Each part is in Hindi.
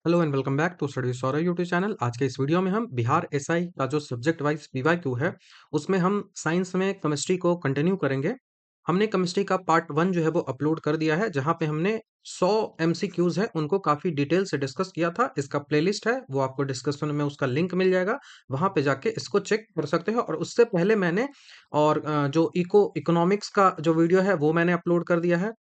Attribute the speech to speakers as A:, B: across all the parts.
A: Hello and welcome back to study Saurabh YouTube channel. आज के इस वीडियो में हम बिहार एसआई का जो सब्जेक्ट वाइज पीवाईक्यू है उसमें हम साइंस में केमिस्ट्री को कंटिन्यू करेंगे। हमने केमिस्ट्री का पार्ट 1 जो है वो अपलोड कर दिया है, जहां पे हमने 100 एमसीक्यूज है उनको काफी डिटेल से डिस्कस किया था। इसका प्लेलिस्ट है, वो आपको डिस्क्रिप्शन में उसका लिंक मिल जाएगा, वहां पे जाके इसको चेक कर सकते हो। और उससे पहले मैंने जो इकोनॉमिक्स का जो वीडियो है वो मैंने अपलोड कर दिया है।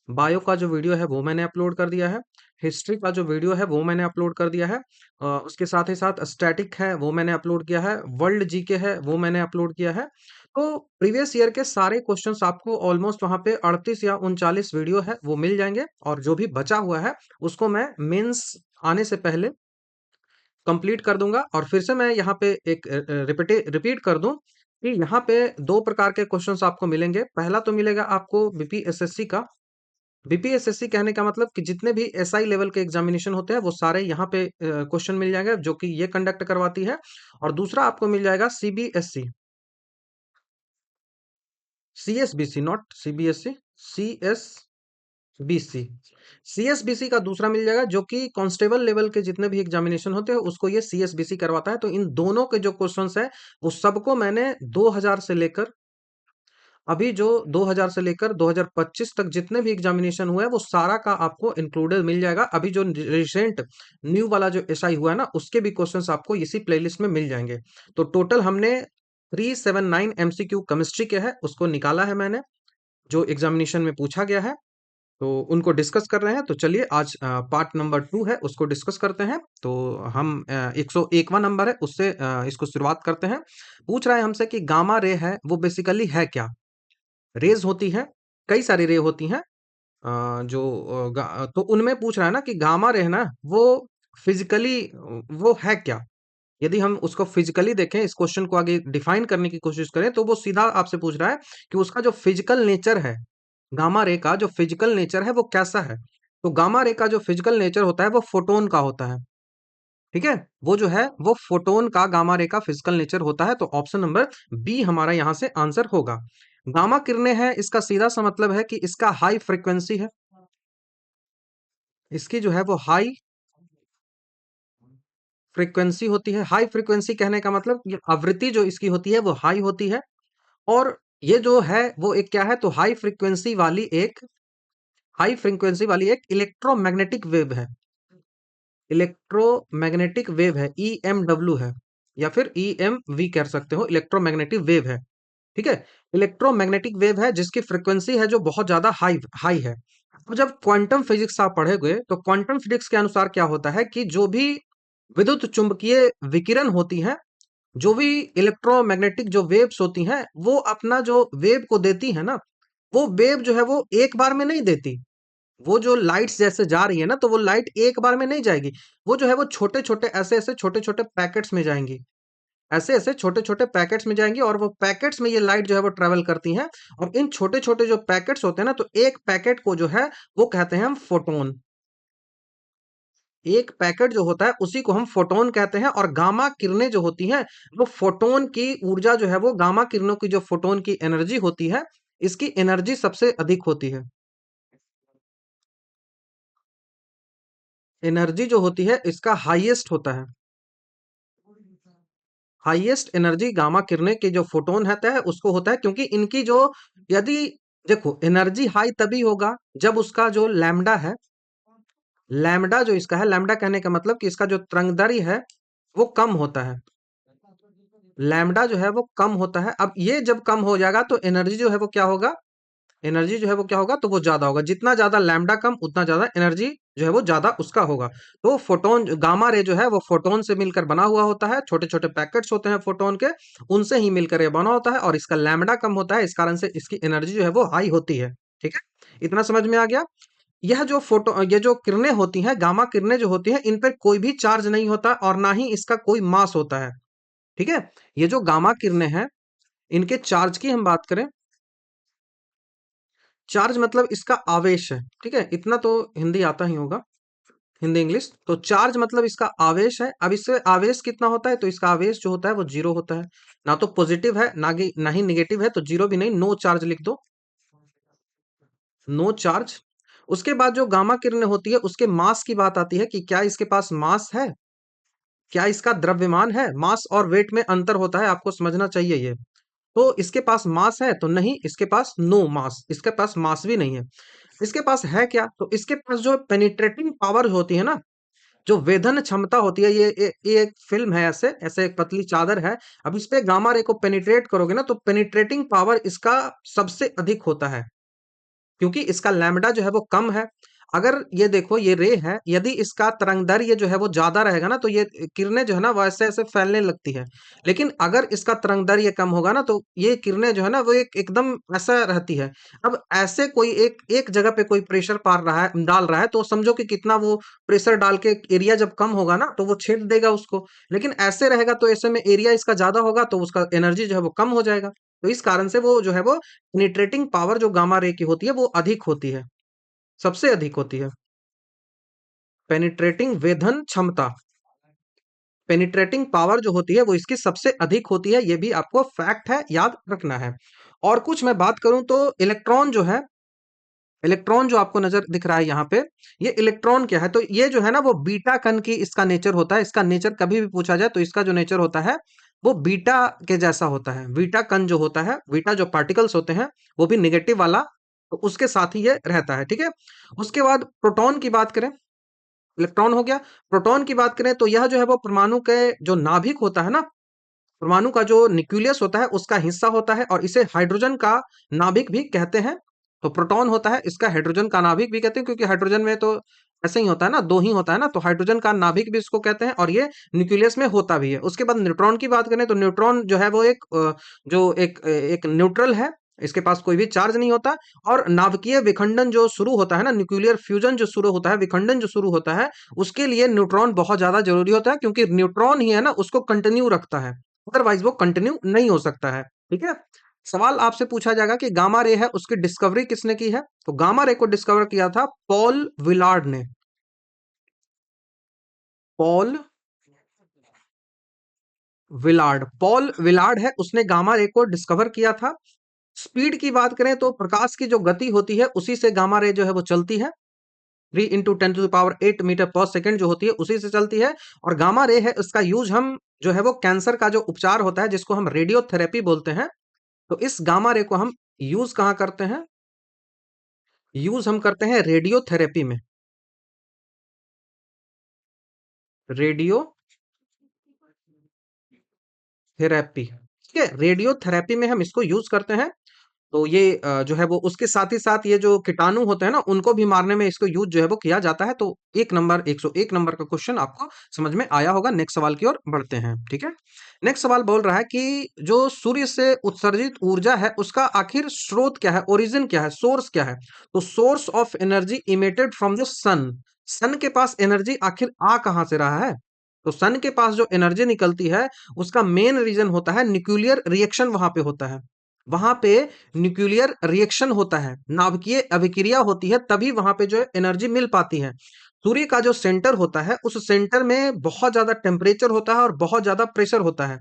A: बायो का जो वीडियो है वो मैंने अपलोड कर दिया है। हिस्ट्री का जो वीडियो है वो मैंने अपलोड कर दिया है। उसके साथ ही साथ स्टैटिक है वो मैंने अपलोड किया है। वर्ल्ड जीके है वो मैंने अपलोड किया है। तो प्रीवियस ईयर के सारे क्वेश्चंस आपको ऑलमोस्ट वहां पे 38 या 39 वीडियो है वो मिल जाएंगे। और जो भी बचा हुआ है उसको मैं मेंस आने से पहले कंप्लीट कर दूंगा। और फिर से मैं यहाँ पे एक रिपीट कर दूं कि यहाँ पे दो प्रकार के क्वेश्चंस आपको मिलेंगे। पहला तो मिलेगा आपको बीपीएसएससी का। बीपीएसएससी कहने का मतलब कि जितने भी एसआई लेवल के एग्जामिनेशन होते हैं वो सारे यहाँ पे क्वेश्चन मिल जाएंगे, जो कि ये कंडक्ट करवाती है। और दूसरा आपको मिल जाएगा CBSE, CSBC, not CBSE, CSBC. CSBC का दूसरा मिल जाएगा, जो कि कांस्टेबल लेवल के जितने भी एग्जामिनेशन होते हैं उसको ये सीएसबीसी करवाता है। तो इन दोनों के जो क्वेश्चंस है वो सबको मैंने 2000 से लेकर अभी जो 2000 से लेकर 2025 तक जितने भी एग्जामिनेशन हुए हैं वो सारा का आपको इंक्लूडेड मिल जाएगा। अभी जो रिसेंट न्यू वाला जो एसआई हुआ है ना, उसके भी क्वेश्चंस आपको इसी प्लेलिस्ट में मिल जाएंगे। तो टोटल हमने 379 एमसीक्यू केमिस्ट्री के है उसको निकाला है मैंने, जो एग्जामिनेशन में पूछा गया है। तो उनको डिस्कस कर रहे हैं। तो चलिए आज पार्ट नंबर 2 है उसको डिस्कस करते हैं। तो हम 101वां नंबर है उससे इसको शुरुआत करते हैं। पूछ रहा है हमसे कि गामा रे है वो बेसिकली है क्या। रेज होती है, कई सारी रे होती हैं। तो उनमें पूछ रहा है ना कि गामा रे है ना, वो फिजिकली वो है क्या। यदि हम उसको फिजिकली देखें, इस क्वेश्चन को आगे डिफाइन करने की कोशिश करें, तो वो सीधा आपसे पूछ रहा है कि उसका जो फिजिकल नेचर है, गामा रे का जो फिजिकल नेचर है वो कैसा है। तो गामा रे का जो फिजिकल नेचर होता है वो फोटोन का होता है। ठीक है, वो जो है वो फोटोन का गामा रे का फिजिकल नेचर होता है। तो ऑप्शन नंबर बी हमारा यहां से आंसर होगा। गामा किरणें है, इसका सीधा सा मतलब है कि इसका हाई फ्रीक्वेंसी है। इसकी जो है वो हाई फ्रीक्वेंसी होती है। हाई फ्रीक्वेंसी कहने का मतलब ये आवृत्ति जो इसकी होती है वो हाई होती है। और ये जो है वो एक क्या है, तो हाई फ्रीक्वेंसी वाली एक इलेक्ट्रोमैग्नेटिक वेव है। इलेक्ट्रोमैग्नेटिक वेव है, ईएमडब्ल्यू है, या फिर ईएमवी कह सकते हो, इलेक्ट्रोमैग्नेटिक वेव है। ठीक है, इलेक्ट्रोमैग्नेटिक वेव है जिसकी फ्रीक्वेंसी है जो बहुत ज्यादा हाई हाई है। अब जब क्वांटम फिजिक्स आप पढ़ोगे तो क्वांटम फिजिक्स के अनुसार क्या होता है कि जो भी विद्युत चुंबकीय विकिरण होती है, जो भी इलेक्ट्रोमैग्नेटिक जो वेव्स होती हैं, वो अपना जो वेव को देती है ना, वो वेव जो है वो एक बार में नहीं देती। वो जो लाइट्स जैसे जा रही है ना, तो वो लाइट एक बार में नहीं जाएगी। वो जो है वो छोटे छोटे ऐसे ऐसे छोटे छोटे पैकेट्स में जाएंगी, ऐसे ऐसे छोटे छोटे पैकेट्स में जाएंगी। और वो पैकेट्स में ये लाइट जो है वो ट्रेवल करती हैं। और इन छोटे छोटे जो पैकेट्स होते हैं ना, तो एक पैकेट को जो है वो कहते हैं हम फोटोन। एक पैकेट जो होता है उसी को हम फोटोन कहते हैं। और गामा किरणें जो होती हैं, वो फोटोन की ऊर्जा जो है वो गामा किरणों की जो फोटोन की एनर्जी होती है, इसकी एनर्जी सबसे अधिक होती है। एनर्जी जो होती है इसका हाईएस्ट होता है। हाईएस्ट एनर्जी गामा किरणें के जो फोटोन होता है उसको होता है, क्योंकि इनकी जो, यदि देखो, एनर्जी हाई तभी होगा जब उसका जो लैम्डा है, लैम्डा जो इसका है, लैम्डा कहने का मतलब कि इसका जो तरंगदैर्घ्य है वो कम होता है। लैम्डा जो है वो कम होता है। अब ये जब कम हो जाएगा तो एनर्जी जो है वो क्या होगा, एनर्जी जो है वो क्या होगा, तो वो ज्यादा होगा। जितना ज्यादा लैम्डा कम उतना ज्यादा एनर्जी जो है वो ज्यादा उसका होगा। तो फोटोन, गामा रे जो है वो फोटोन से मिलकर बना हुआ होता है। छोटे छोटे पैकेट्स होते हैं फोटोन के, उनसे ही मिलकर ये बना होता है। और इसका लैम्डा कम होता है, इस कारण से इसकी एनर्जी जो है वो हाई होती है। ठीक है, इतना समझ में आ गया। ये जो किरणें होती हैं, गामा किरणें जो होती हैं, इन पर कोई भी चार्ज नहीं होता और ना ही इसका कोई मास होता है। ठीक है, ये जो गामा किरणें हैं, इनके चार्ज की हम बात करें, चार्ज मतलब इसका आवेश है। ठीक है, इतना तो हिंदी आता ही होगा, हिंदी इंग्लिश। तो चार्ज मतलब इसका आवेश है। अब इससे आवेश कितना होता है, तो इसका आवेश जो होता है वो जीरो होता है। ना तो पॉजिटिव है ना ही निगेटिव है, तो जीरो भी नहीं, नो चार्ज लिख दो, नो चार्ज। उसके बाद जो गामा किरणें होती है उसके मास की बात आती है कि क्या इसके पास मास है, क्या इसका द्रव्यमान है। मास और वेट में अंतर होता है, आपको समझना चाहिए ये। तो इसके पास मास है तो नहीं, इसके पास नो मास, इसके पास मास भी नहीं है। इसके पास है क्या, तो इसके पास जो पेनिट्रेटिंग पावर होती है ना, जो वेधन क्षमता होती है, ये एक फिल्म है, ऐसे ऐसे एक पतली चादर है। अब इस पे गामा रे को पेनिट्रेट करोगे ना, तो पेनिट्रेटिंग पावर इसका सबसे अधिक होता है, क्योंकि इसका लैम्ब्डा जो है वो कम है। अगर ये देखो, ये रे है, यदि इसका तरंगदैर्घ्य जो है वो ज्यादा रहेगा ना, तो ये किरणें जो है ना वैसे ऐसे फैलने लगती है। लेकिन अगर इसका तरंगदैर्घ्य कम होगा ना, तो ये किरणें जो है ना वो एकदम ऐसा रहती है। अब ऐसे कोई एक एक जगह पे कोई प्रेशर पार रहा है, डाल रहा है, तो समझो कि कितना वो प्रेशर डाल के एरिया जब कम होगा ना, तो वो छेद देगा उसको। लेकिन ऐसे रहेगा तो ऐसे में एरिया इसका ज्यादा होगा, तो उसका एनर्जी जो है वो कम हो जाएगा। तो इस कारण से वो जो है वो पेनिट्रेटिंग पावर जो गामा रे की होती है वो अधिक होती है, सबसे अधिक होती है। पेनिट्रेटिंग वेधन क्षमता, पेनिट्रेटिंग पावर जो होती है वो इसकी सबसे अधिक होती है, ये भी आपको फैक्ट है, याद रखना है। और कुछ मैं बात करूं तो इलेक्ट्रॉन जो है, इलेक्ट्रॉन जो आपको नजर दिख रहा है यहाँ पे, ये इलेक्ट्रॉन क्या है, तो ये जो है ना वो बीटा कण की इसका नेचर होता है। इसका नेचर कभी भी पूछा जाए तो इसका जो नेचर होता है वो बीटा के जैसा होता है। बीटा कण जो होता है, बीटा जो पार्टिकल्स होते हैं, वो भी निगेटिव वाला, तो उसके साथ ही ये रहता है, ठीक है। उसके बाद प्रोटॉन की बात करें, इलेक्ट्रॉन हो गया। प्रोटॉन की बात करें तो यह जो है वो परमाणु के जो नाभिक होता है ना, परमाणु का जो न्यूक्लियस होता है उसका हिस्सा होता है, और इसे हाइड्रोजन का नाभिक भी कहते हैं। तो प्रोटॉन होता है, इसका हाइड्रोजन का नाभिक भी कहते हैं, क्योंकि हाइड्रोजन में तो ऐसे ही होता है ना, दो ही होता है ना, तो हाइड्रोजन का नाभिक भी इसको कहते हैं, और ये न्यूक्लियस में होता भी है। उसके बाद न्यूट्रॉन की बात करें तो न्यूट्रॉन जो है वो एक न्यूट्रल है, इसके पास कोई भी चार्ज नहीं होता। और नाभिकीय विखंडन जो शुरू होता है ना, न्यूक्लियर फ्यूजन जो शुरू होता है, विखंडन जो शुरू होता है, उसके लिए न्यूट्रॉन बहुत ज्यादा जरूरी होता है, क्योंकि न्यूट्रॉन ही है ना उसको कंटिन्यू रखता है, अदरवाइज वो कंटिन्यू नहीं हो सकता है, ठीक है। सवाल आपसे पूछा जाएगा कि गामा रे है उसकी डिस्कवरी किसने की है, तो गामा रे को डिस्कवर किया था पॉल विलार्ड ने। पॉल विलार्ड, पॉल विलार्ड है, उसने गामा रे को डिस्कवर किया था। स्पीड की बात करें तो प्रकाश की जो गति होती है उसी से गामा रे जो है वो चलती है। 3 × 10⁸ जो होती है उसी से चलती है। और गामा रे है, इसका यूज हम जो है वो कैंसर का जो उपचार होता है जिसको हम रेडियोथेरेपी बोलते हैं, तो इस गामा रे को हम यूज कहाँ करते हैं, यूज हम करते हैं रेडियोथेरेपी में। रेडियो थेरेपी, ठीक है, रेडियोथेरेपी में हम इसको यूज करते हैं। तो ये जो है वो उसके साथ ही साथ ये जो कीटाणु होते हैं ना उनको भी मारने में इसको यूज जो है वो किया जाता है। तो 1 नंबर 101 नंबर का क्वेश्चन आपको समझ में आया होगा। नेक्स्ट सवाल की ओर बढ़ते हैं, ठीक है। नेक्स्ट सवाल बोल रहा है कि जो सूर्य से उत्सर्जित ऊर्जा है उसका आखिर स्रोत क्या है, ओरिजिन क्या है, सोर्स क्या है। तो source of energy emitted from the sun, sun के पास एनर्जी आखिर आ कहां से रहा है। तो सन के पास जो एनर्जी निकलती है उसका मेन रीजन होता है न्यूक्लियर रिएक्शन, वहां पे होता है, वहां पे न्यूक्लियर रिएक्शन होता है, नाभिकीय अभिक्रिया होती है, तभी वहां पे जो है एनर्जी मिल पाती है। सूर्य का जो सेंटर होता है उस सेंटर में बहुत ज्यादा टेम्परेचर होता है और बहुत ज्यादा प्रेशर होता है।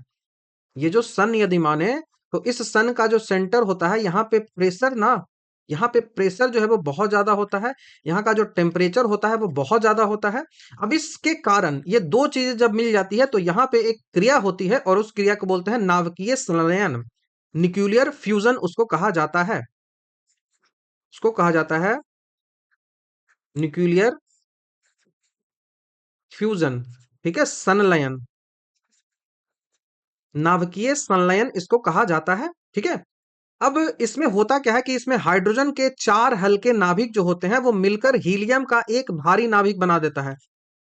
A: ये जो सन यदि माने, तो इस सन का जो सेंटर होता है यहाँ पे प्रेशर ना, यहाँ पे प्रेशर जो है वो बहुत ज्यादा होता है, यहाँ का जो टेम्परेचर होता है वो बहुत ज्यादा होता है। अब इसके कारण ये दो चीजें जब मिल जाती है तो यहाँ पे एक क्रिया होती है, और उस क्रिया को बोलते हैं नाभिकीय संलयन, न्यूक्लियर फ्यूजन उसको कहा जाता है, उसको कहा जाता है न्यूक्लियर फ्यूजन, ठीक है, संलयन, नाभिकीय संलयन इसको कहा जाता है, ठीक है। अब इसमें होता क्या है कि इसमें हाइड्रोजन के चार हल्के नाभिक जो होते हैं वो मिलकर हीलियम का एक भारी नाभिक बना देता है।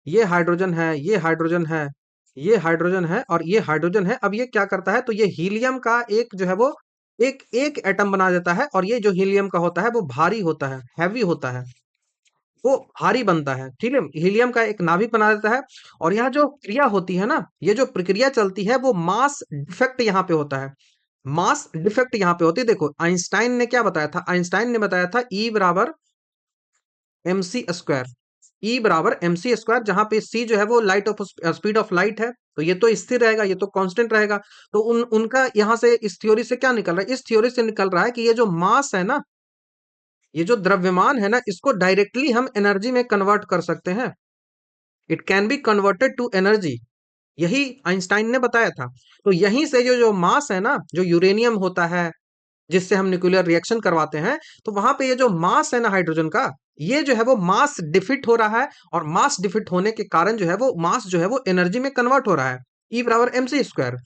A: ये हाइड्रोजन है, ये हाइड्रोजन है, ये हाइड्रोजन है, और ये हाइड्रोजन है। अब ये क्या करता है, तो ये हीलियम का एक जो है वो एक एक एटम बना देता है, और ये जो हीलियम का होता है वो भारी होता है, हैवी होता है, वो भारी बनता है, ठीक है, हीलियम का एक नाभिक बना देता है। और यहाँ जो क्रिया होती है ना, ये जो प्रक्रिया चलती है वो मास डिफेक्ट यहाँ पे होता है, मास डिफेक्ट यहाँ पे होती है। देखो आइंस्टाइन ने क्या बताया था, आइंस्टाइन ने बताया था ई बराबर एम सी स्क्वायर, ई बराबर एम सी स्क्वायर, जहां पे सी जो है वो light of speed of light है, तो ये तो स्थिर रहेगा, ये तो कांस्टेंट रहेगा। तो उनका यहाँ से इस थ्योरी से क्या निकल रहा है, इस थ्योरी से निकल रहा है कि ये जो मास है ना, ये जो द्रव्यमान है ना, इसको डायरेक्टली हम एनर्जी में कन्वर्ट कर सकते हैं। It can be converted to energy, यही आइंस्टाइन ने बताया था। तो यहीं से जो जो मास है ना, जो यूरेनियम होता है जिससे हम न्यूक्लियर रिएक्शन करवाते हैं, तो वहां पे ये जो मास है ना हाइड्रोजन का, ये जो है वो मास डिफिट हो रहा है, और मास डिफिट होने के कारण जो है वो मास जो है वो एनर्जी में कन्वर्ट हो रहा है, ई बराबर एम सी स्क्वायर।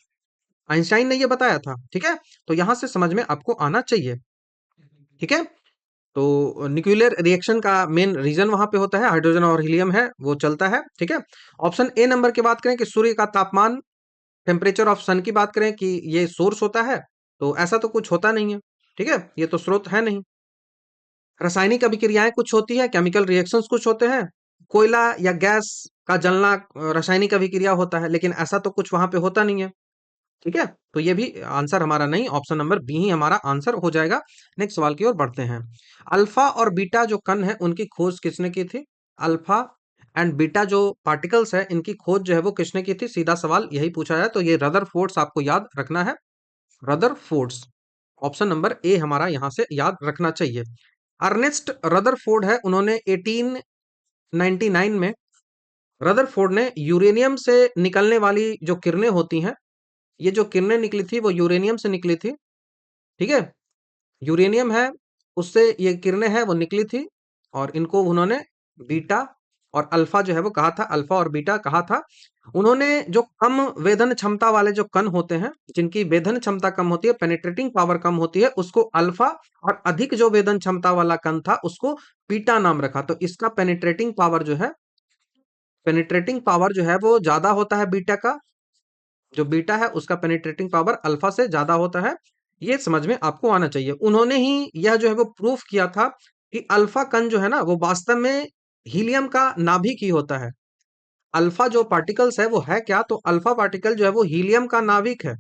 A: आइंस्टाइन ने ये बताया था, ठीक है। तो यहां से समझ में आपको आना चाहिए, ठीक है। तो न्यूक्लियर रिएक्शन का मेन रीजन वहां पे होता है हाइड्रोजन और हीलियम है वो चलता है, ठीक है। ऑप्शन ए नंबर की बात करें कि सूर्य का तापमान, टेम्परेचर ऑफ सन की बात करें कि ये सोर्स होता है, तो ऐसा तो कुछ होता नहीं है, ठीक है, ये तो स्रोत है नहीं। रासायनिक अभिक्रियाएं कुछ होती है, केमिकल रिएक्शंस कुछ होते हैं, कोयला या गैस का जलना रासायनिक अभिक्रिया होता है, लेकिन ऐसा तो कुछ वहां पे होता नहीं है, ठीक है। तो ये भी आंसर हमारा नहीं, ऑप्शन नंबर बी ही हमारा आंसर हो जाएगा। नेक्स्ट सवाल की ओर बढ़ते हैं। अल्फा और बीटा जो कण है उनकी खोज किसने की थी? अल्फा एंड बीटा जो पार्टिकल्स है इनकी खोज जो है वो किसने की थी? सीधा सवाल यही पूछा है, तो ये रदरफोर्ड्स आपको याद रखना है, रदरफोर्ड्स। ऑप्शन नंबर ए हमारा यहां से याद रखना चाहिए। अर्नेस्ट रदरफोर्ड है, उन्होंने 1899 में रदरफोर्ड ने यूरेनियम से निकलने वाली जो किरणें होती हैं, ये जो किरणें निकली थी वो यूरेनियम से निकली थी, ठीक है। यूरेनियम है, उससे ये किरणें हैं वो निकली थी, और इनको उन्होंने बीटा और अल्फा जो है वो कहा था, अल्फा और बीटा कहा था। उन्होंने जो कम वेधन क्षमता वाले जो कण होते हैं, जिनकी वेधन क्षमता कम होती है, पेनिट्रेटिंग पावर कम होती है, उसको अल्फा, और अधिक जो वेधन क्षमता वाला कण था उसको बीटा नाम रखा। तो इसका पेनिट्रेटिंग पावर जो है, पेनिट्रेटिंग पावर जो है वो ज्यादा होता है बीटा का, जो बीटा है उसका पेनिट्रेटिंग पावर अल्फा से ज्यादा होता है। ये समझ में आपको आना चाहिए। उन्होंने ही यह जो है वो प्रूफ किया था कि अल्फा कण जो है ना वो वास्तव में हीलियम का नाभिक ही होता है। अल्फा जो पार्टिकल्स है वो है क्या? तो अल्फा पार्टिकल जो है वो हीलियम का नाभिक है।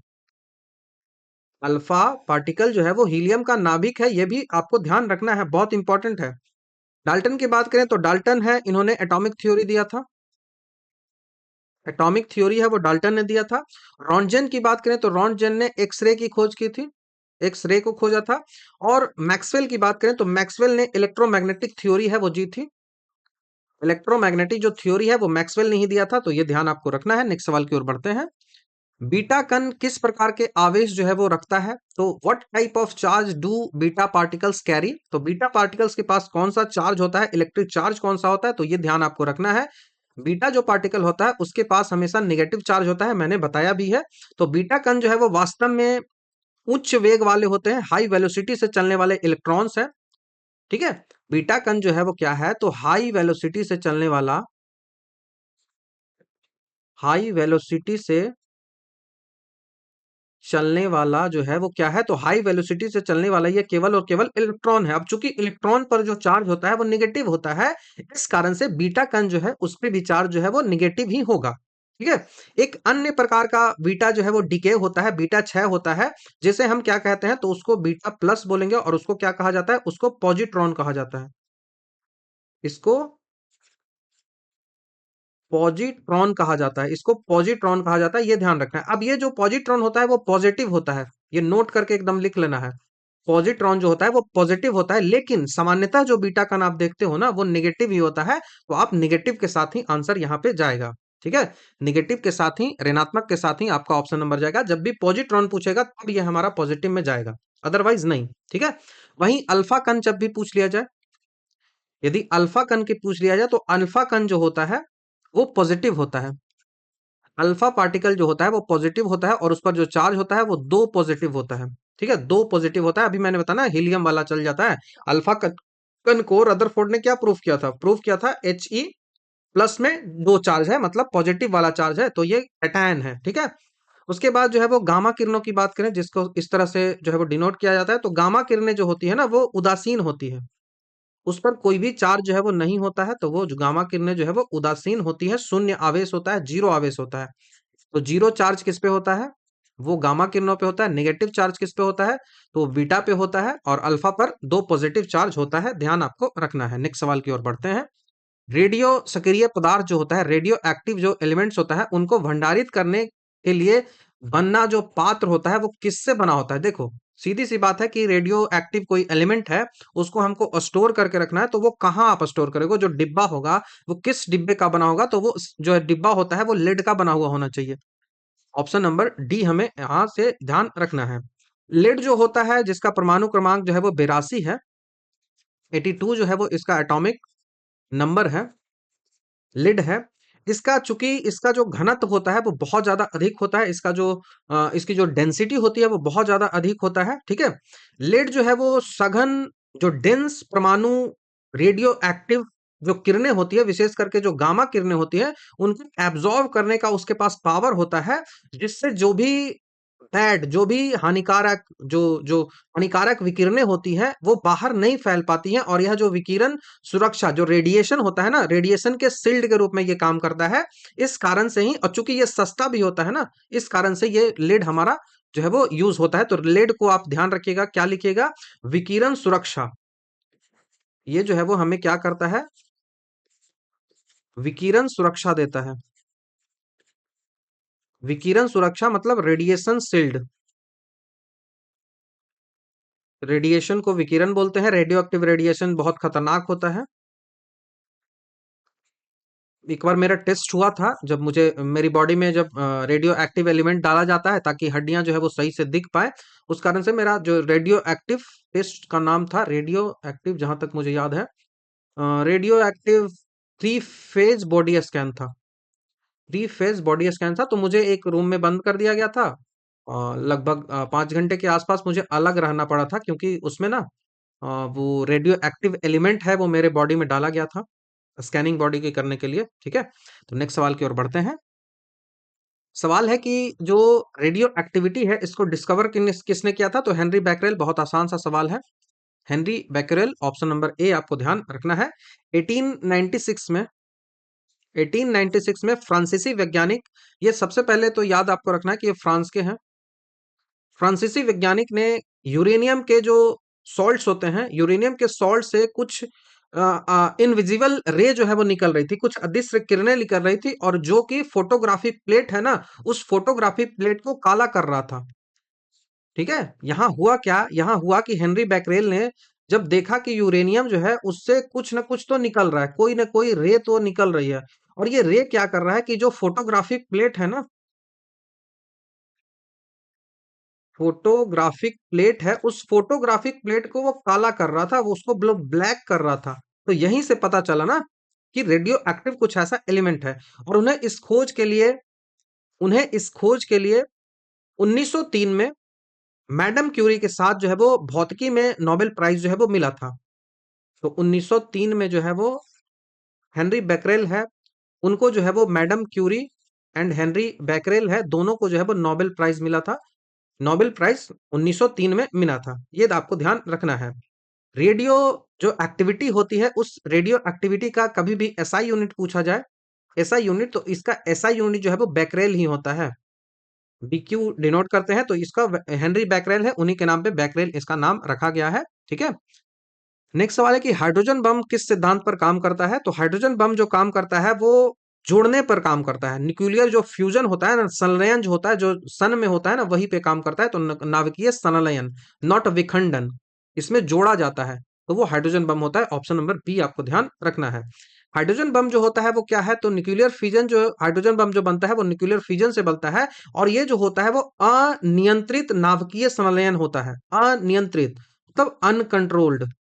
A: अल्फा पार्टिकल जो है वो हीलियम का नाभिक है, ये भी आपको ध्यान रखना है, बहुत इंपॉर्टेंट है। डाल्टन की बात करें तो डाल्टन है, इन्होंने एटॉमिक थ्योरी दिया था, एटॉमिक थ्योरी है वो डाल्टन ने दिया था। रॉन्टजेन की बात करें तो रॉन्टजेन ने एक्सरे की खोज की थी, एक्सरे को खोजा था। और मैक्सवेल की बात करें तो मैक्सवेल ने इलेक्ट्रोमैग्नेटिक थ्योरी है वो जी थी, इलेक्ट्रोमैग्नेटिक जो थ्योरी है वो मैक्सवेल ने ही दिया था, तो ये ध्यान आपको रखना है। नेक्स्ट सवाल की ओर बढ़ते हैं। बीटा कण किस प्रकार के आवेश जो है वो रखता है? तो what type of charge do beta particles carry? तो बीटा पार्टिकल्स के पास कौन सा चार्ज होता है, इलेक्ट्रिक चार्ज कौन सा होता है? तो ये ध्यान आपको रखना है। बीटा जो पार्टिकल होता है उसके पास हमेशा नेगेटिव चार्ज होता है, मैंने बताया भी है। तो बीटा कण जो है वो वास्तव में उच्च वेग वाले होते हैं, हाई वेलोसिटी से चलने वाले इलेक्ट्रॉन्स हैं, ठीक है। बीटा कण जो है वो क्या है? तो हाई वेलोसिटी से चलने वाला, हाई वेलोसिटी से चलने वाला जो है वो क्या है? तो हाई वेलोसिटी से चलने वाला ये केवल और केवल इलेक्ट्रॉन है। अब चूंकि इलेक्ट्रॉन पर जो चार्ज होता है वो निगेटिव होता है, इस कारण से बीटा कण जो है उस पे भी चार्ज जो है वो निगेटिव ही होगा, ठीक है। एक अन्य प्रकार का बीटा जो है वो डिके होता है, बीटा 6 होता है, जिसे हम क्या कहते हैं? तो उसको बीटा प्लस बोलेंगे, और उसको क्या कहा जाता है? उसको पॉजिट्रॉन कहा जाता है, इसको पॉजिट्रॉन कहा जाता है, इसको पॉजिट्रॉन कहा जाता है, ये ध्यान रखना है। अब ये जो पॉजिट्रॉन होता है वो पॉजिटिव होता है, ये नोट करके एकदम लिख लेना है। पॉजिट्रॉन जो होता है वो पॉजिटिव होता है, लेकिन सामान्यतः जो बीटा कण आप देखते हो ना वो नेगेटिव ही होता है, तो आप नेगेटिव के साथ ही आंसर यहाँ पे जाएगा, ठीक है। नेगेटिव के साथ ही, ऋणात्मक के साथ ही आपका ऑप्शन नंबर जाएगा। जब भी पॉजिट्रॉन पूछेगा तब ये हमारा पॉजिटिव में जाएगा, अदरवाइज नहीं, ठीक है। वहीं अल्फा कण जब भी पूछ लिया जाए, यदि अल्फा कण की पूछ लिया जाए तो अल्फा कण जो होता है वो पॉजिटिव होता है। अल्फा पार्टिकल जो होता है वो पॉजिटिव होता है, और उस पर जो चार्ज होता है वो दो पॉजिटिव होता है, ठीक है, दो पॉजिटिव होता है। अभी मैंने बताया ना हीलियम वाला चल जाता है। अल्फा कण को रदरफोर्ड ने क्या प्रूफ किया था? प्रूफ किया था He प्लस में दो चार्ज है, मतलब पॉजिटिव वाला चार्ज है, तो ये कैटायन है, ठीक है। उसके बाद जो है वो गामा किरणों की बात करें, जिसको इस तरह से जो है वो डिनोट किया जाता है, तो गामा किरणें जो होती है ना वो उदासीन होती है, उस पर कोई भी चार्ज जो है वो नहीं होता है, तो वो जो गामा किरणें जो है वो उदासीन होती है, शून्य आवेश होता है, जीरो आवेश होता है। तो जीरो चार्ज किस पे होता है? वो गामा किरणों पे होता है। नेगेटिव चार्ज किस पे होता है? तो बीटा पे होता है, और अल्फा पर दो पॉजिटिव चार्ज होता है, ध्यान आपको रखना है। नेक्स्ट सवाल की ओर बढ़ते हैं। रेडियो सक्रिय पदार्थ जो होता है, रेडियो एक्टिव जो एलिमेंट्स होता है, उनको भंडारित करने के लिए बनना जो पात्र होता है वो किससे बना होता है? देखो, सीधी सी बात है कि रेडियो एक्टिव कोई एलिमेंट है, उसको हमको स्टोर करके रखना है, तो वो कहाँ आप स्टोर करोगे? जो डिब्बा होगा, वो किस डिब्बे का बना होगा? तो वो जो है डिब्बा होता है वो लेड का बना हुआ होना चाहिए। ऑप्शन नंबर डी हमें यहाँ से ध्यान रखना है। लेड जो होता है, जिसका परमाणु क्रमांक जो है वो 82 है, 82 जो है वो इसका एटॉमिक नंबर है, लिड है। इसका चूंकि इसका जो घनत्व होता है वो बहुत ज्यादा अधिक होता है, इसका जो इसकी जो डेंसिटी होती है वो बहुत ज्यादा अधिक होता है, ठीक है। लेड जो है वो सघन, जो डेंस परमाणु रेडियो एक्टिव जो किरणें होती है, विशेष करके जो गामा किरणें होती है, उनको एब्जॉर्ब करने का उसके पास पावर होता है, जिससे जो भी बैड, जो भी हानिकारक, जो जो हानिकारक विकिरणें होती हैं वो बाहर नहीं फैल पाती हैं, और यह जो विकिरण सुरक्षा, जो रेडिएशन होता है ना, रेडिएशन के शील्ड के रूप में ये काम करता है। इस कारण से ही, और चूंकि ये सस्ता भी होता है ना, इस कारण से ये लेड हमारा जो है वो यूज होता है। तो लेड को आप ध्यान रखिएगा, क्या लिखिएगा? विकिरण सुरक्षा। ये जो है वो हमें क्या करता है? विकिरण सुरक्षा देता है। विकिरण सुरक्षा मतलब रेडिएशन शील्ड। रेडिएशन को विकिरण बोलते हैं। रेडियो एक्टिव रेडिएशन बहुत खतरनाक होता है। एक बार मेरा टेस्ट हुआ था, जब मुझे मेरी बॉडी में जब रेडियो एक्टिव एलिमेंट डाला जाता है ताकि हड्डियां जो है वो सही से दिख पाए, उस कारण से मेरा जो रेडियो एक्टिव टेस्ट का नाम था, रेडियो एक्टिव, जहां तक मुझे याद है, radio active 3 phase body scan था। 3 फेज बॉडी स्कैन था, तो मुझे एक रूम में बंद कर दिया गया था। लगभग 5 घंटे के आसपास मुझे अलग रहना पड़ा था, क्योंकि उसमें ना वो रेडियो एक्टिव एलिमेंट है वो मेरे बॉडी में डाला गया था, स्कैनिंग बॉडी की करने के लिए, ठीक है। तो नेक्स्ट सवाल की ओर बढ़ते हैं। सवाल है कि जो रेडियो एक्टिविटी है, इसको डिस्कवर किसने किया था? तो हेनरी बैकरेल। बहुत आसान सा सवाल है। Henry Becquerel, option number A आपको ध्यान रखना है। 1896 में 1896 में फ्रांसीसी वैज्ञानिक, ये सबसे पहले तो याद आपको रखना है कि ये फ्रांस के हैं। फ्रांसीसी वैज्ञानिक ने यूरेनियम के जो सॉल्ट्स होते हैं, यूरेनियम के सॉल्ट से कुछ इनविजिबल रे जो है वो निकल रही थी, कुछ अदृश्य किरणें निकल रही थी, और जो कि फोटोग्राफिक प्लेट है ना, उस फोटोग्राफिक प्लेट को काला कर रहा था, ठीक है। यहाँ हुआ क्या? यहाँ हुआ कि हेनरी बैकरेल ने जब देखा कि यूरेनियम जो है उससे कुछ ना कुछ तो निकल रहा है, कोई ना कोई रे तो निकल रही है, और ये रे क्या कर रहा है कि जो फोटोग्राफिक प्लेट है ना, फोटोग्राफिक प्लेट है, उस फोटोग्राफिक प्लेट को वो काला कर रहा था, वो उसको ब्लैक कर रहा था। तो यहीं से पता चला ना कि रेडियो एक्टिव कुछ ऐसा एलिमेंट है। और उन्हें इस खोज के लिए 1903 में मैडम क्यूरी के साथ जो है वो भौतिकी में नोबेल प्राइज जो है वो मिला था। तो 1903 में जो है वो हेनरी बैकरेल है, उनको जो है वो madam Curie and Henry Becquerel है, दोनों को जो है वो नोबेल प्राइज मिला था। नोबेल प्राइज 1903 में मिला था, ये आपको ध्यान रखना है। रेडियो जो एक्टिविटी होती है, उस रेडियो एक्टिविटी का कभी भी एसआई यूनिट पूछा जाए, एसआई यूनिट, तो इसका एसआई यूनिट जो है वो बैकरेल ही होता है। बीक्यू डिनोट करते हैं, तो इसका हेनरी बैकरेल है, उन्हीं के नाम पे बैकरेल इसका नाम रखा गया है, ठीक है। नेक्स्ट सवाल है कि हाइड्रोजन बम किस सिद्धांत पर काम करता है? तो हाइड्रोजन बम जो काम करता है वो जोड़ने पर काम करता है। न्यूक्लियर जो फ्यूजन होता है ना, संलयन जो होता है, जो सन में होता है ना, वही पे काम करता है। तो नाभिकीय संलयन, नॉट विखंडन, इसमें जोड़ा जाता है, तो वो हाइड्रोजन बम होता है। ऑप्शन नंबर बी आपको ध्यान रखना है। हाइड्रोजन बम जो होता है वो क्या है? तो न्यूक्लियर फिजन, जो हाइड्रोजन बम जो बनता है वो न्यूक्लियर फिजन से बनता है, और ये जो होता है वो अनियंत्रित नाभिकीय संलयन होता है। अनियंत्रित मतलब अनकंट्रोल्ड।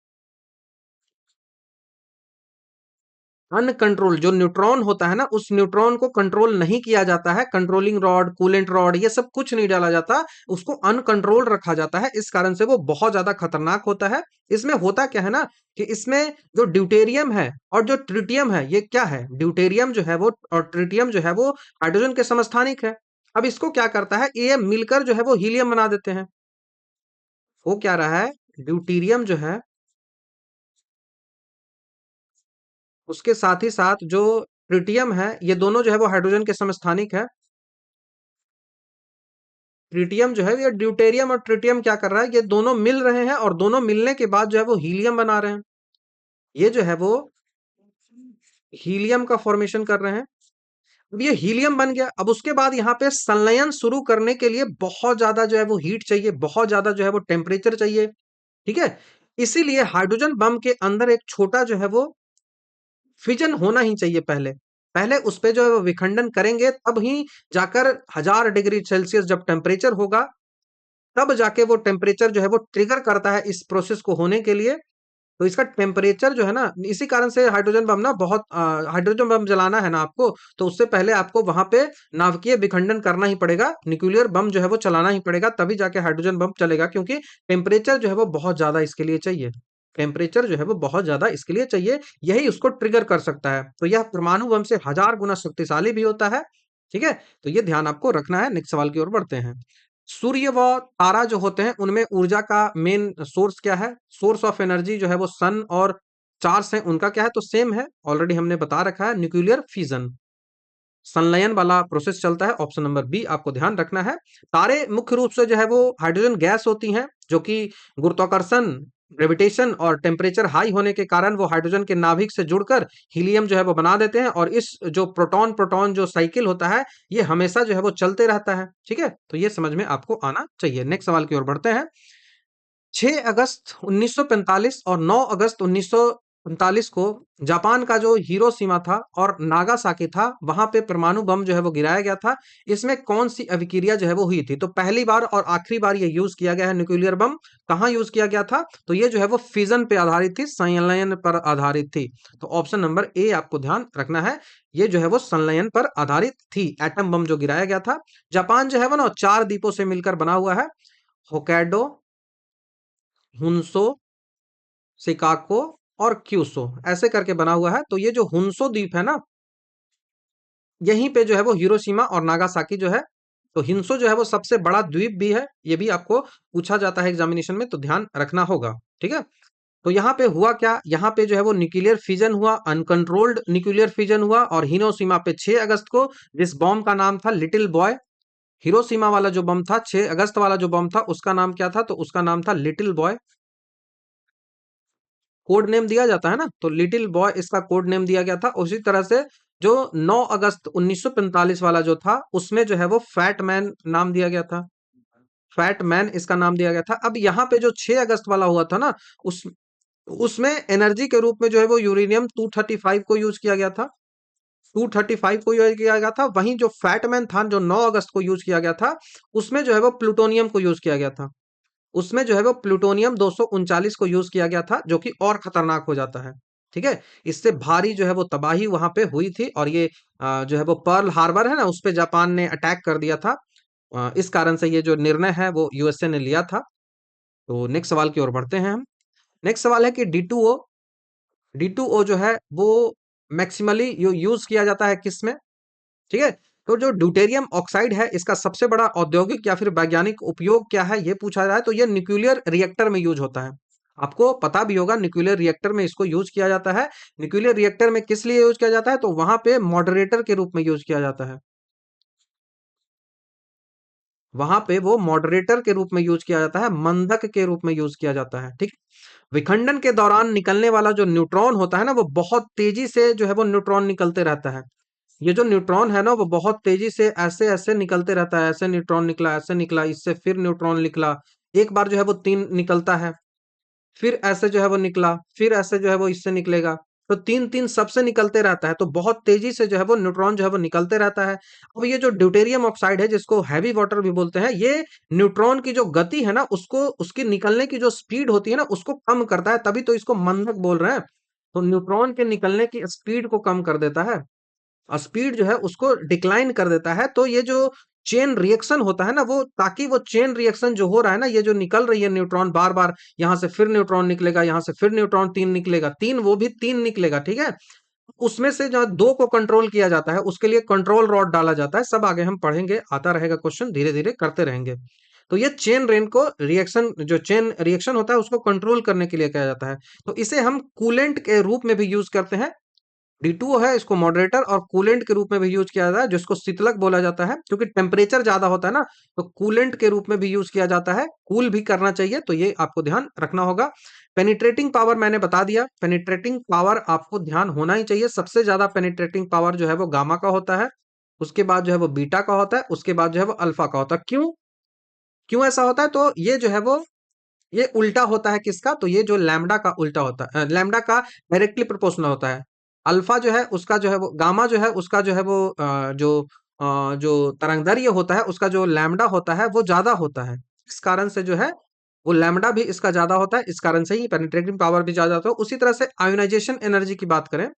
A: अनकंट्रोल जो न्यूट्रॉन होता है ना, उस न्यूट्रॉन को कंट्रोल नहीं किया जाता है, कंट्रोलिंग रॉड, कूलेंट रॉड, ये सब कुछ नहीं डाला जाता, उसको अनकंट्रोल रखा जाता है। इस कारण से वो बहुत ज्यादा खतरनाक होता है। इसमें होता क्या है ना, कि इसमें जो ड्यूटेरियम है और जो ट्रिटियम है, ये क्या है? ड्यूटेरियम जो है वो और ट्रिटियम जो है वो हाइड्रोजन के समस्थानिक है। अब इसको क्या करता है, ये मिलकर जो है वो हीलियम बना देते हैं। वो क्या रहा है, ड्यूटेरियम जो है, उसके साथ ही साथ जो ट्रिटियम है, ये दोनों जो है वो हाइड्रोजन के समस्थानिक है। ट्रिटियम जो है, ये ड्यूटेरियम और ट्रिटियम क्या कर रहा है, ये दोनों मिल रहे हैं, और दोनों मिलने के बाद जो है वो हीलियम बना रहे हैं। ये जो है वो हीलियम का फॉर्मेशन कर रहे हैं। अब ये हीलियम बन गया। अब उसके बाद यहाँ पे संलयन शुरू करने के लिए बहुत ज्यादा जो है वो हीट चाहिए, बहुत ज्यादा जो है वो टेम्परेचर चाहिए। ठीक है, इसीलिए हाइड्रोजन बम के अंदर एक छोटा जो है वो फिजन होना ही चाहिए पहले। पहले उस पे जो है वो विखंडन करेंगे, तब ही जाकर 1000 डिग्री सेल्सियस जब टेम्परेचर होगा, तब जाके वो टेम्परेचर जो है वो ट्रिगर करता है इस प्रोसेस को होने के लिए। तो इसका टेम्परेचर जो है ना, इसी कारण से हाइड्रोजन बम ना बहुत हाइड्रोजन बम जलाना है ना आपको, तो उससे पहले आपको वहां पे नाभिकीय विखंडन करना ही पड़ेगा, न्यूक्लियर बम जो है वो चलाना ही पड़ेगा, तभी जाके हाइड्रोजन बम चलेगा, क्योंकि टेम्परेचर जो है वो बहुत ज्यादा इसके लिए चाहिए। टेम्परेचर जो है वो बहुत ज्यादा इसके लिए चाहिए, यही उसको ट्रिगर कर सकता है। तो यह परमाणु बम से 1000 गुना शक्तिशाली भी होता है। ठीक है, तो ये ध्यान आपको रखना है। नेक्स्ट सवाल की ओर बढ़ते हैं। सूर्य व तारा जो होते हैं उनमें ऊर्जा का मेन सोर्स क्या है? सोर्स ऑफ एनर्जी जो है वो सन और स्टार्स हैं, उनका क्या है? तो सेम है, ऑलरेडी हमने बता रखा है, न्यूक्लियर फिजन। संलयन वाला प्रोसेस चलता है। ऑप्शन नंबर बी आपको ध्यान रखना है। तारे मुख्य रूप से जो है वो हाइड्रोजन गैस होती हैं, जो कि गुरुत्वाकर्षण, ग्रेविटेशन और टेम्परेचर हाई होने के कारण वो हाइड्रोजन के नाभिक से जुड़कर हीलियम जो है वो बना देते हैं, और इस जो प्रोटॉन प्रोटॉन जो साइकिल होता है, ये हमेशा जो है वो चलते रहता है। ठीक है, तो ये समझ में आपको आना चाहिए। नेक्स्ट सवाल की ओर बढ़ते हैं। 6 अगस्त 1945 और 9 अगस्त 1945 को जापान का जो हिरोशिमा था और नागासाकी था, वहां पे परमाणु बम जो है वो गिराया गया था। इसमें कौन सी अभिक्रिया जो है वो हुई थी? तो पहली बार और आखिरी बार ये यूज किया गया है न्यूक्लियर बम। कहाँ यूज किया गया था? तो ये जो है वो फिजन पे आधारित थी, संलयन पर आधारित थी। तो ऑप्शन नंबर ए आपको ध्यान रखना है, ये जो है वो संलयन पर आधारित थी। एटम बम जो गिराया गया था, जापान जो है वो ना 4 द्वीपों से मिलकर बना हुआ है, होकैडो, हुन्सो, शिकागो और क्यूसो, ऐसे करके बना हुआ है। तो ये जो हुन्सो द्वीप है ना, यहीं पे जो है वो हिरोशिमा और नागासाकी जो है, तो हिंसो जो है वो सबसे बड़ा द्वीप भी है। ये भी आपको पूछा जाता है एग्जामिनेशन में, तो ध्यान रखना होगा। ठीक है, तो यहाँ पे हुआ क्या? यहाँ पे जो है वो न्यूक्लियर फिजन हुआ, अनकंट्रोल्ड न्यूक्लियर फिजन हुआ, और हिरोशिमा पे 6 अगस्त को जिस बॉम्ब का नाम था लिटिल बॉय, हिरोशिमा वाला जो बम था, 6 अगस्त वाला जो बम था, उसका नाम क्या था? तो उसका नाम था लिटिल बॉय। कोड नेम दिया जाता है ना, तो लिटिल बॉय इसका कोड नेम दिया गया था। उसी तरह से जो 9 अगस्त 1945 वाला जो था, उसमें जो है वो फैट मैन नाम दिया गया था। फैट मैन इसका नाम दिया गया था। अब यहाँ पे जो 6 अगस्त वाला हुआ था ना, उस उसमें एनर्जी के रूप में जो है वो यूरेनियम 235 को यूज किया गया था। 235 को यूज किया गया था। वहीं जो फैट मैन था, जो 9 अगस्त को यूज किया गया था, उसमें जो है वो प्लूटोनियम को यूज किया गया था। उसमें जो है वो प्लूटोनियम 239 को यूज किया गया था, जो कि और खतरनाक हो जाता है। ठीक है, इससे भारी जो है वो तबाही वहां पे हुई थी, और ये जो है वो पर्ल हार्बर है ना, उस पे जापान ने अटैक कर दिया था। इस कारण से ये जो निर्णय है वो यूएसए ने लिया था। तो नेक्स्ट सवाल की ओर बढ़ते हैं हम। नेक्स्ट सवाल है कि डी टू ओ जो है वो मैक्सिमली यूज किया जाता है किस में? ठीक है, तो जो ड्यूटेरियम ऑक्साइड है, इसका सबसे बड़ा औद्योगिक या फिर वैज्ञानिक उपयोग क्या है, ये पूछा रहा है। तो ये न्यूक्लियर रिएक्टर में यूज होता है। आपको पता भी होगा, न्यूक्लियर रिएक्टर में इसको यूज किया जाता है। न्यूक्लियर रिएक्टर में किस लिए यूज किया जाता है? तो वहां पे मॉडरेटर के रूप में यूज किया जाता है। वहां पे वो मॉडरेटर के रूप में यूज किया जाता है, मंदक के रूप में यूज किया जाता है। ठीक, विखंडन के दौरान निकलने वाला जो न्यूट्रॉन होता है ना, वो बहुत तेजी से जो है वो न्यूट्रॉन निकलते रहता है। ये जो न्यूट्रॉन है ना, वो बहुत तेजी से ऐसे ऐसे निकलते रहता है। ऐसे न्यूट्रॉन निकला, ऐसे निकला, इससे फिर न्यूट्रॉन निकला। एक बार जो है वो 3 निकलता है, फिर ऐसे जो है वो निकला, फिर ऐसे जो है वो इससे निकलेगा। तो 3-3 सबसे निकलते रहता है। तो बहुत तेजी से जो है वो न्यूट्रॉन जो है वो निकलते रहता है। अब ये जो ड्यूटेरियम ऑक्साइड है, जिसको हैवी वाटर भी बोलते हैं, ये न्यूट्रॉन की जो गति है ना, उसको, उसकी निकलने की जो स्पीड होती है ना, उसको कम करता है। तभी तो इसको मंदक बोल रहे हैं। तो न्यूट्रॉन के निकलने की स्पीड को कम कर देता है, स्पीड जो है उसको डिक्लाइन कर देता है। तो ये जो चेन रिएक्शन होता है ना, वो, ताकि वो चेन रिएक्शन जो हो रहा है ना, ये जो निकल रही है न्यूट्रॉन बार बार, यहाँ से फिर न्यूट्रॉन निकलेगा, यहाँ से फिर न्यूट्रॉन 3 निकलेगा, 3 वो भी 3 निकलेगा। ठीक है, उसमें से जो 2 को कंट्रोल किया जाता है, उसके लिए कंट्रोल रॉड डाला जाता है। सब आगे हम पढ़ेंगे, आता रहेगा क्वेश्चन, धीरे धीरे करते रहेंगे। तो ये चेन रेन को रिएक्शन, जो चेन रिएक्शन होता है, उसको कंट्रोल करने के लिए किया जाता है। तो इसे हम कूलेंट के रूप में भी यूज करते हैं। डी2ओ है, इसको मॉडरेटर और कूलेंट के रूप में भी यूज किया जाता है, जिसको शीतलक बोला जाता है, क्योंकि टेम्परेचर ज्यादा होता है ना, तो कूलेंट के रूप में भी यूज किया जाता है। कूल भी करना चाहिए, तो ये आपको ध्यान रखना होगा। पेनिट्रेटिंग पावर मैंने बता दिया। पेनिट्रेटिंग पावर आपको ध्यान होना ही चाहिए। सबसे ज्यादा पेनिट्रेटिंग पावर जो है वो गामा का होता है। उसके बाद जो है वो बीटा का होता है, उसके बाद जो है वो अल्फा का होता है। क्यों? क्यों ऐसा होता है? तो ये जो है वो ये उल्टा होता है किसका? तो ये जो लैम्ब्डा का उल्टा होता है, लैम्ब्डा का डायरेक्टली प्रोपोर्शनल होता है। अल्फा जो है उसका जो है वो गामा जो है उसका जो है वो जो तरंगदैर्घ्य होता है उसका जो लैम्ब्डा होता है वो ज्यादा होता है। इस कारण से जो है वो लैम्ब्डा भी इसका ज्यादा होता है, इस कारण से ही पेनिट्रेटिंग पावर भी ज्यादा होता है। उसी तरह से आयोनाइजेशन एनर्जी की बात करें,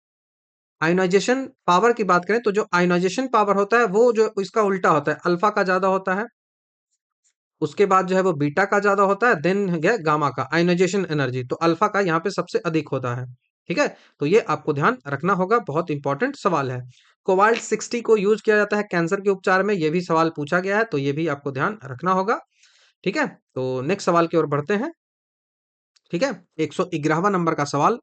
A: आयोनाइजेशन पावर की बात करें, तो जो आयोनाइजेशन पावर होता है वो जो इसका उल्टा होता है, अल्फा का ज्यादा होता है। उसके बाद जो है वो बीटा का ज्यादा होता है, देन गया गामा का आयोनाइजेशन एनर्जी, तो अल्फा का यहाँ पे सबसे अधिक होता है। ठीक है, तो ये आपको ध्यान रखना होगा, बहुत इंपॉर्टेंट सवाल है। कोबाल्ट 60 को यूज किया जाता है कैंसर के उपचार में, ये भी सवाल पूछा गया है, तो ये भी आपको ध्यान रखना होगा। ठीक है, तो नेक्स्ट सवाल की ओर बढ़ते हैं। ठीक है, 111वां नंबर का सवाल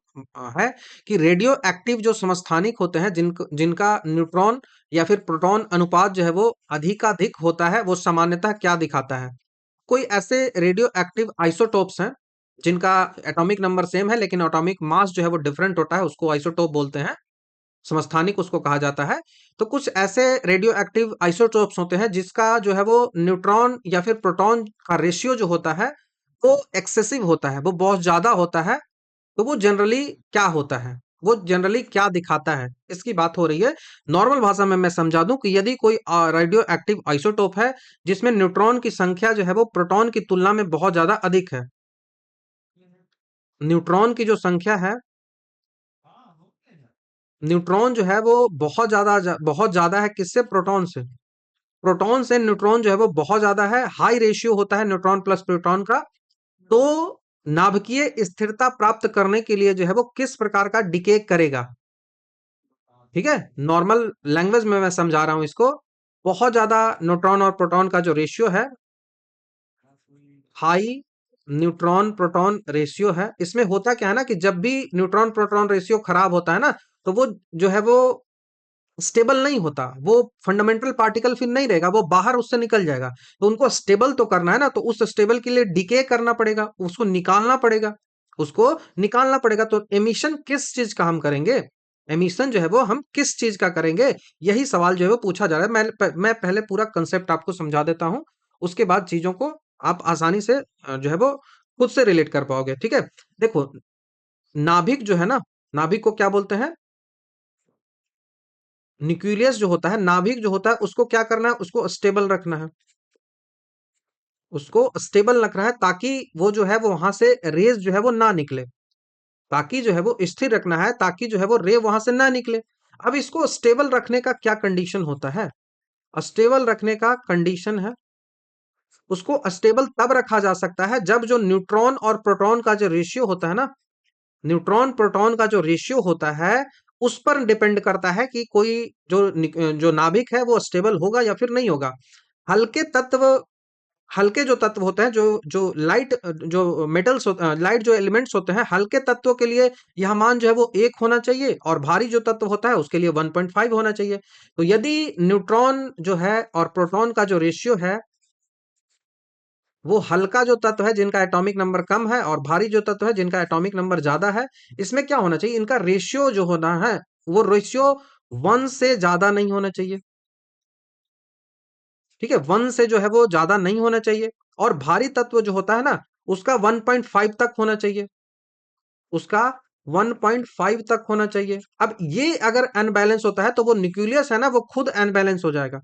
A: है कि रेडियो एक्टिव जो समस्थानिक होते हैं जिनका न्यूट्रॉन या फिर प्रोटॉन अनुपात जो है वो अधिकाधिक होता है, वो सामान्यतः क्या दिखाता है? कोई ऐसे रेडियो एक्टिव आइसोटोप्स हैं जिनका एटॉमिक नंबर सेम है लेकिन एटॉमिक मास जो है वो डिफरेंट होता है, उसको आइसोटोप बोलते हैं, समस्थानिक उसको कहा जाता है। तो कुछ ऐसे रेडियो एक्टिव आइसोटोप्स होते हैं जिसका जो है वो न्यूट्रॉन या फिर प्रोटॉन का रेशियो जो होता है वो एक्सेसिव होता है, वो बहुत ज्यादा होता है। तो वो जनरली क्या होता है, वो जनरली क्या दिखाता है, इसकी बात हो रही है। नॉर्मल भाषा में मैं समझा दूं कि यदि कोई रेडियो एक्टिव आइसोटोप है जिसमें न्यूट्रॉन की संख्या जो है वो प्रोटॉन की तुलना में बहुत ज्यादा अधिक है, न्यूट्रॉन की जो संख्या है, न्यूट्रॉन जो है वो बहुत ज्यादा है किससे? प्रोटॉन से। प्रोटॉन से न्यूट्रॉन जो है वो बहुत ज्यादा है, हाई रेशियो होता है न्यूट्रॉन प्लस प्रोटॉन का। तो नाभिकीय स्थिरता प्राप्त करने के लिए जो है वो किस प्रकार का डिके करेगा? ठीक है, नॉर्मल लैंग्वेज में मैं समझा रहा हूं इसको। बहुत ज्यादा न्यूट्रॉन और प्रोटॉन का जो रेशियो है, हाई न्यूट्रॉन प्रोटॉन रेशियो है, इसमें होता क्या है ना कि जब भी न्यूट्रॉन प्रोटॉन रेशियो खराब होता है ना, तो वो जो है वो स्टेबल नहीं होता, वो फंडामेंटल पार्टिकल फिर नहीं रहेगा, वो बाहर उससे निकल जाएगा। तो उनको स्टेबल तो करना है ना, तो उस स्टेबल के लिए डिके करना पड़ेगा, उसको निकालना पड़ेगा, उसको निकालना पड़ेगा। तो एमिशन किस चीज का हम करेंगे? एमिशन जो है वो हम किस चीज का करेंगे, यही सवाल जो है वो पूछा जा रहा है। मैं पहले पूरा कंसेप्ट आपको समझा देता हूं, उसके बाद चीजों को आप आसानी से जो है वो खुद से रिलेट कर पाओगे। ठीक है, देखो, नाभिक जो है ना, नाभिक को क्या बोलते हैं? न्यूक्लियस जो होता है, नाभिक जो होता है, उसको क्या करना है? उसको स्टेबल रखना है, उसको स्टेबल रखना है ताकि वो जो है वो वहां से रेज जो है वो ना निकले, ताकि जो है वो स्थिर रखना है ताकि जो है वो रे वहां से ना निकले। अब इसको स्टेबल रखने का क्या कंडीशन होता है? स्टेबल रखने का कंडीशन है, उसको स्टेबल तब रखा जा सकता है जब जो न्यूट्रॉन और प्रोटॉन का जो रेशियो होता है ना, न्यूट्रॉन प्रोटॉन का जो रेशियो होता है उस पर डिपेंड करता है कि कोई जो नाभिक है वो स्टेबल होगा या फिर नहीं होगा। हल्के तत्व, हल्के जो तत्व होते हैं, जो लाइट जो मेटल्स लाइट जो एलिमेंट्स होते हैं, हल्के तत्वों के लिए यह मान जो है वो 1 होना चाहिए, और भारी जो तत्व होता है उसके लिए 1.5 होना चाहिए। तो यदि न्यूट्रॉन जो है और प्रोटॉन का जो रेशियो है, वो हल्का जो तत्व है जिनका एटॉमिक नंबर कम है और भारी जो तत्व है जिनका एटॉमिक नंबर ज्यादा है, इसमें क्या होना चाहिए? इनका रेशियो जो होना है वो रेशियो 1 से ज्यादा नहीं होना चाहिए। ठीक है, 1 से जो है वो ज्यादा नहीं होना चाहिए। और भारी तत्व जो होता है ना, उसका 1.5 तक होना चाहिए, उसका 1.5 तक होना चाहिए। अब ये अगर अनबैलेंस होता है तो वो न्यूक्लियस है ना, वो खुद अनबैलेंस हो जाएगा।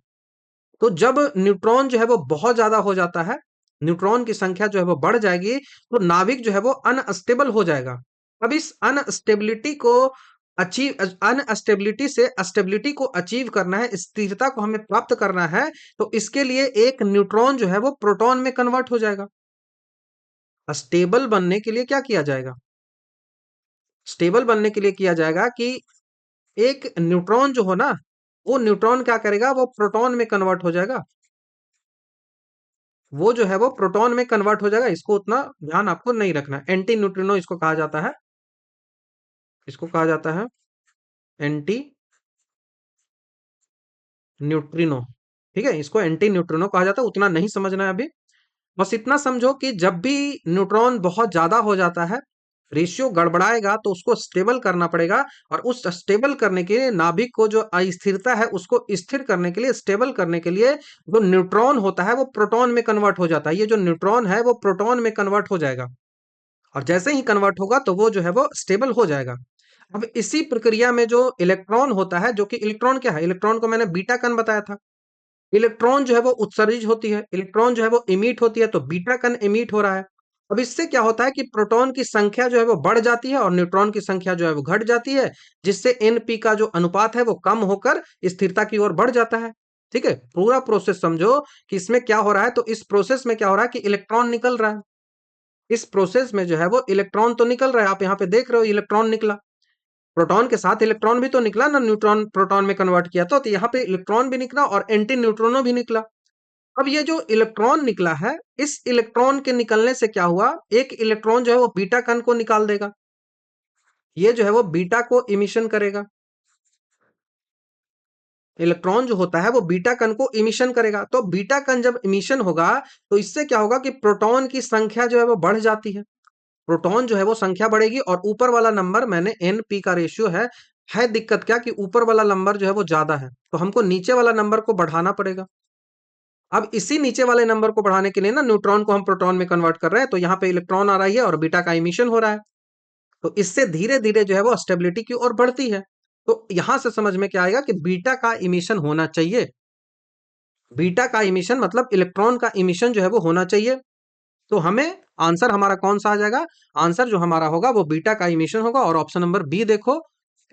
A: तो जब न्यूट्रॉन जो है वो बहुत ज्यादा हो जाता है, न्यूट्रॉन की संख्या जो है वो बढ़ जाएगी, तो नाभिक जो है वो अनस्टेबल हो जाएगा। अब इस अनस्टेबिलिटी को अचीव अनस्टेबिलिटी से स्टेबिलिटी को अचीव करना है, स्थिरता को हमें प्राप्त करना है, तो इसके लिए एक न्यूट्रॉन जो है वो प्रोटॉन में कन्वर्ट हो जाएगा। स्टेबल बनने के लिए क्या किया जाएगा? स्टेबल बनने के लिए किया जाएगा कि एक न्यूट्रॉन जो हो ना, वो न्यूट्रॉन क्या करेगा? वो प्रोटॉन में कन्वर्ट हो जाएगा, वो जो है वो प्रोटॉन में कन्वर्ट हो जाएगा। इसको उतना ध्यान आपको नहीं रखना है। एंटी न्यूट्रिनो इसको कहा जाता है, इसको कहा जाता है एंटी न्यूट्रिनो। ठीक है, इसको एंटी न्यूट्रिनो कहा जाता है, उतना नहीं समझना है अभी। बस इतना समझो कि जब भी न्यूट्रॉन बहुत ज्यादा हो जाता है रेशियो गड़बड़ाएगा तो उसको स्टेबल करना पड़ेगा, और उस स्टेबल करने के लिए नाभिक को जो अस्थिरता है उसको स्थिर करने के लिए, स्टेबल करने के लिए जो न्यूट्रॉन होता है वो प्रोटॉन में कन्वर्ट हो जाता है। ये जो न्यूट्रॉन है वो प्रोटॉन में कन्वर्ट हो जाएगा, और जैसे ही कन्वर्ट होगा तो वो जो है वो स्टेबल हो जाएगा। अब इसी प्रक्रिया में जो इलेक्ट्रॉन होता है, जो कि इलेक्ट्रॉन क्या है, इलेक्ट्रॉन को मैंने बीटा कण बताया था। इलेक्ट्रॉन जो है वो उत्सर्जित होती है, इलेक्ट्रॉन जो है वो इमिट होती है, तो बीटा कण इमिट हो रहा है। अब इससे क्या होता है कि प्रोटॉन की संख्या जो है वो बढ़ जाती है और न्यूट्रॉन की संख्या जो है वो घट जाती है, जिससे एनपी का जो अनुपात है वो कम होकर स्थिरता की ओर बढ़ जाता है। ठीक है, पूरा प्रोसेस समझो कि इसमें क्या हो रहा है। तो इस प्रोसेस में क्या हो रहा है कि इलेक्ट्रॉन निकल रहा है। इस प्रोसेस में जो है वो इलेक्ट्रॉन तो निकल रहा है, आप यहाँ पे देख रहे हो इलेक्ट्रॉन निकला। प्रोटॉन के साथ इलेक्ट्रॉन भी तो निकला ना, न्यूट्रॉन प्रोटॉन में कन्वर्ट किया तो यहाँ पे इलेक्ट्रॉन भी निकला और एंटी न्यूट्रॉनो भी निकला। अब ये जो इलेक्ट्रॉन निकला है, इस इलेक्ट्रॉन के निकलने से क्या हुआ, एक इलेक्ट्रॉन जो है वो बीटा कण को निकाल देगा। ये जो है वो बीटा को इमिशन करेगा। इलेक्ट्रॉन जो होता है वो बीटा कण को इमिशन करेगा। तो बीटा कण जब इमिशन होगा तो इससे क्या होगा कि प्रोटॉन की संख्या जो है वो बढ़ जाती है। प्रोटॉन जो है वो संख्या बढ़ेगी, और ऊपर वाला नंबर मैंने एन पी का रेशियो है दिक्कत क्या कि ऊपर वाला नंबर जो है वो ज्यादा है, तो हमको नीचे वाला नंबर को बढ़ाना पड़ेगा। अब इसी नीचे वाले नंबर को बढ़ाने के लिए ना, न्यूट्रॉन को हम प्रोटॉन में कन्वर्ट कर रहे हैं, तो यहाँ पे इलेक्ट्रॉन आ रही है और बीटा का इमिशन हो रहा है। तो इससे धीरे धीरे जो है वो स्टेबिलिटी की ओर बढ़ती है। तो यहां से समझ में क्या आएगा कि बीटा का इमिशन होना चाहिए। बीटा का इमिशन मतलब इलेक्ट्रॉन का इमिशन जो है वो होना चाहिए। तो हमें आंसर हमारा कौन सा आ जाएगा, आंसर जो हमारा होगा वो बीटा का इमिशन होगा, और ऑप्शन नंबर बी देखो,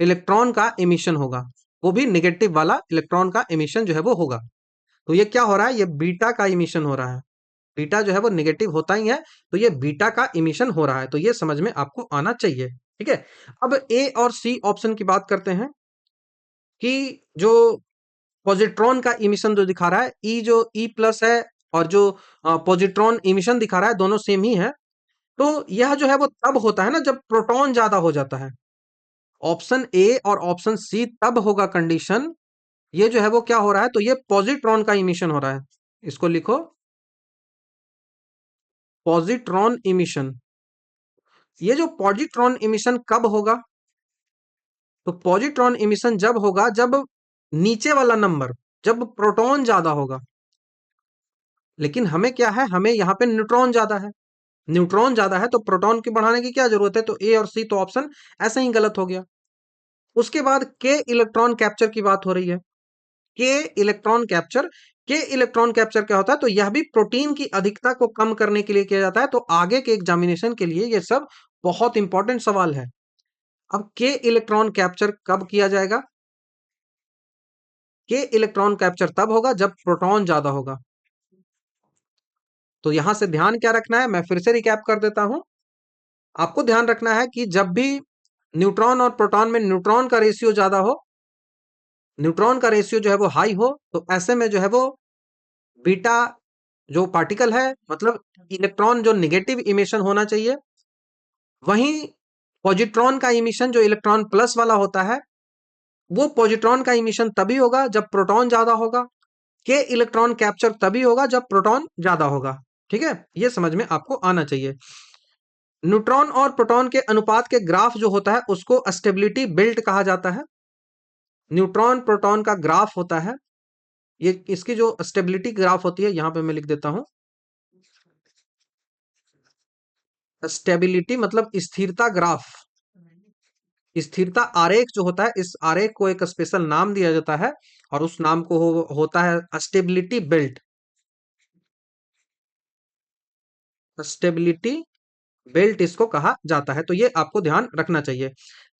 A: इलेक्ट्रॉन का इमिशन होगा, वो भी निगेटिव वाला इलेक्ट्रॉन का इमिशन जो है वो होगा। तो ये क्या हो रहा है, ये बीटा का इमिशन हो रहा है। बीटा जो है वो निगेटिव होता ही है, तो ये बीटा का इमिशन हो रहा है, तो ये समझ में आपको आना चाहिए। ठीक है, अब ए और सी ऑप्शन की बात करते हैं कि जो पॉजिट्रॉन का इमिशन जो दिखा रहा है, ई जो ई प्लस है, और जो पॉजिट्रॉन इमिशन दिखा रहा है, दोनों सेम ही है। तो यह जो है वो तब होता है ना जब प्रोटॉन ज्यादा हो जाता है। ऑप्शन ए और ऑप्शन सी तब होगा कंडीशन, ये जो है वो क्या हो रहा है, तो ये पॉजिट्रॉन का इमिशन हो रहा है। इसको लिखो, पॉजिट्रॉन इमिशन। ये जो पॉजिट्रॉन इमिशन कब होगा, तो पॉजिट्रॉन इमिशन जब होगा जब नीचे वाला नंबर, जब प्रोटॉन ज्यादा होगा। लेकिन हमें क्या है, हमें यहाँ पे न्यूट्रॉन ज्यादा है। न्यूट्रॉन ज्यादा है तो प्रोटॉन की बढ़ाने की क्या जरूरत है, तो ए और सी तो ऑप्शन ऐसे ही गलत हो गया। उसके बाद के इलेक्ट्रॉन कैप्चर की बात हो रही है। के इलेक्ट्रॉन कैप्चर, के इलेक्ट्रॉन कैप्चर क्या होता है, तो यह भी प्रोटीन की अधिकता को कम करने के लिए किया जाता है। तो आगे के एग्जामिनेशन के लिए ये सब बहुत इंपॉर्टेंट सवाल है। अब के इलेक्ट्रॉन कैप्चर कब किया जाएगा, के इलेक्ट्रॉन कैप्चर तब होगा जब प्रोटॉन ज्यादा होगा। तो यहां से ध्यान क्या रखना है, मैं फिर से रिकैप कर देता हूं। आपको ध्यान रखना है कि जब भी न्यूट्रॉन और प्रोटॉन में न्यूट्रॉन का रेशियो ज्यादा हो, न्यूट्रॉन का रेशियो जो है वो हाई हो, तो ऐसे में जो है वो बीटा जो पार्टिकल है, मतलब इलेक्ट्रॉन जो निगेटिव इमिशन होना चाहिए। वहीं पॉजिट्रॉन का इमिशन जो इलेक्ट्रॉन प्लस वाला होता है, वो पॉजिट्रॉन का इमिशन तभी होगा जब प्रोटॉन ज्यादा होगा। के इलेक्ट्रॉन कैप्चर तभी होगा जब प्रोटॉन ज्यादा होगा। ठीक है, ये समझ में आपको आना चाहिए। न्यूट्रॉन और प्रोटॉन के अनुपात के ग्राफ जो होता है उसको स्टेबिलिटी बेल्ट कहा जाता है। न्यूट्रॉन प्रोटॉन का ग्राफ होता है, ये इसकी जो स्टेबिलिटी ग्राफ होती है, यहां पे मैं लिख देता हूं, स्टेबिलिटी मतलब स्थिरता ग्राफ। स्थिरता आरेख जो होता है, इस आरेख को एक स्पेशल नाम दिया जाता है, और उस नाम को होता है स्टेबिलिटी बेल्ट। स्टेबिलिटी बेल्ट इसको कहा जाता है, तो ये आपको ध्यान रखना चाहिए।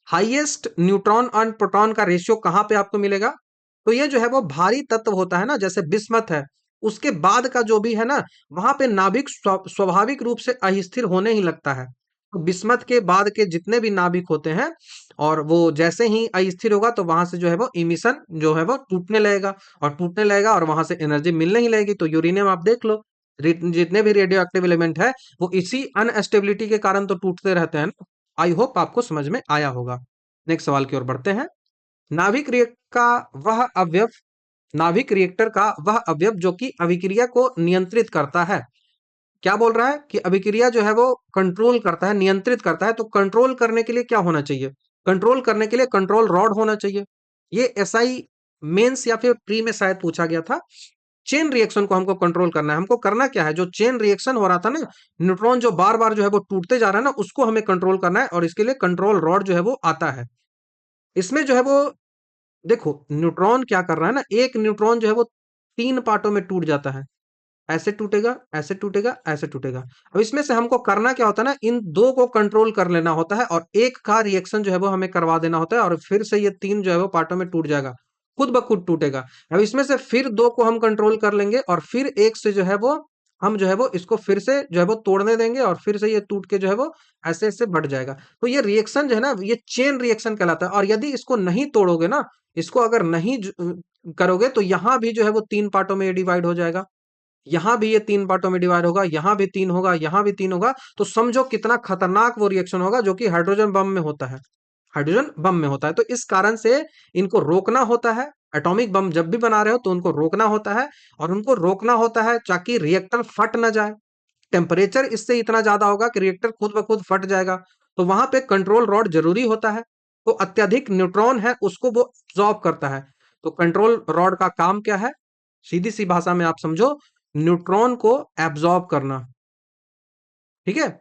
A: हाईएस्ट न्यूट्रॉन और प्रोटॉन का रेशियो कहां पे आपको मिलेगा, तो ये जो है वो भारी तत्व होता है ना, जैसे बिस्मथ है, उसके बाद का जो भी है ना, वहां पे नाभिक स्वाभाविक रूप से अस्थिर होने ही लगता है। तो बिस्मथ के बाद के जितने भी नाभिक होते हैं, और वो जैसे ही अस्थिर होगा तो वहां से जो है वो इमिशन जो है वो टूटने लगेगा, और टूटने लगेगा और वहां से एनर्जी मिलने ही लगेगी। तो यूरेनियम आप देख लो, जितने भी रेडियो एक्टिव एलिमेंट है वो इसी अनस्टेबिलिटी के कारण तो टूटते रहते हैं ना। आई होप आपको समझ में आया होगा। नेक्स्ट सवाल की ओर बढ़ते हैं। नाभिक रिएक्टर का वह अवयव नाभिक रिएक्टर का वह अवयव जो कि अभिक्रिया को नियंत्रित करता है। क्या बोल रहा है कि अभिक्रिया जो है वो कंट्रोल करता है, नियंत्रित करता है। तो कंट्रोल करने के लिए क्या होना चाहिए? कंट्रोल करने के लिए कंट्रोल रॉड होना चाहिए। ये एसआई मेंस या फिर प्री में शायद पूछा गया था। चेन रिएक्शन को हमको कंट्रोल करना है। हमको करना क्या है? जो चेन रिएक्शन हो रहा था ना, न्यूट्रॉन जो बार बार जो है वो टूटते जा रहा है ना, उसको हमें कंट्रोल करना है, और इसके लिए कंट्रोल रॉड जो है वो आता है। इसमें जो है वो, देखो न्यूट्रॉन क्या कर रहा है ना, एक न्यूट्रॉन जो है वो तीन पार्टों में टूट जाता है। ऐसे टूटेगा, ऐसे टूटेगा, ऐसे टूटेगा। अब इसमें से हमको करना क्या होता है ना, इन दो को कंट्रोल कर लेना होता है, और एक का रिएक्शन जो है वो हमें करवा देना होता है, और फिर से ये तीन जो है वो पार्टों में टूट जाएगा, खुद ब खुद टूटेगा। अब इसमें से फिर दो को हम कंट्रोल कर लेंगे, और फिर एक से जो है वो हम जो है वो इसको फिर से जो है वो तोड़ने देंगे, और फिर से ये टूट के जो है वो ऐसे ऐसे बढ़ जाएगा। तो ये रिएक्शन जो है ना, ये चेन रिएक्शन कहलाता है। और यदि इसको नहीं तोड़ोगे ना, इसको अगर नहीं करोगे, तो यहां भी जो है वो तीन पार्टों में डिवाइड हो जाएगा। यहाँ भी ये तीन पार्टों में डिवाइड होगा, यहाँ भी तीन होगा, यहाँ भी तीन होगा। तो समझो कितना खतरनाक वो रिएक्शन होगा, जो कि हाइड्रोजन बम में होता है। हाइड्रोजन बम में होता है। तो इस कारण से इनको रोकना होता है। एटॉमिक बम जब भी बना रहे हो तो उनको रोकना होता है, और उनको रोकना होता है ताकि रिएक्टर फट ना जाए। टेम्परेचर इससे इतना ज्यादा होगा कि रिएक्टर खुद ब खुद फट जाएगा। तो वहां पे कंट्रोल रॉड जरूरी होता है। तो अत्यधिक न्यूट्रॉन है उसको वो एब्जॉर्ब करता है। तो कंट्रोल रॉड का काम क्या है? सीधी सी भाषा में आप समझो, न्यूट्रॉन को एब्जॉर्ब करना। ठीक है,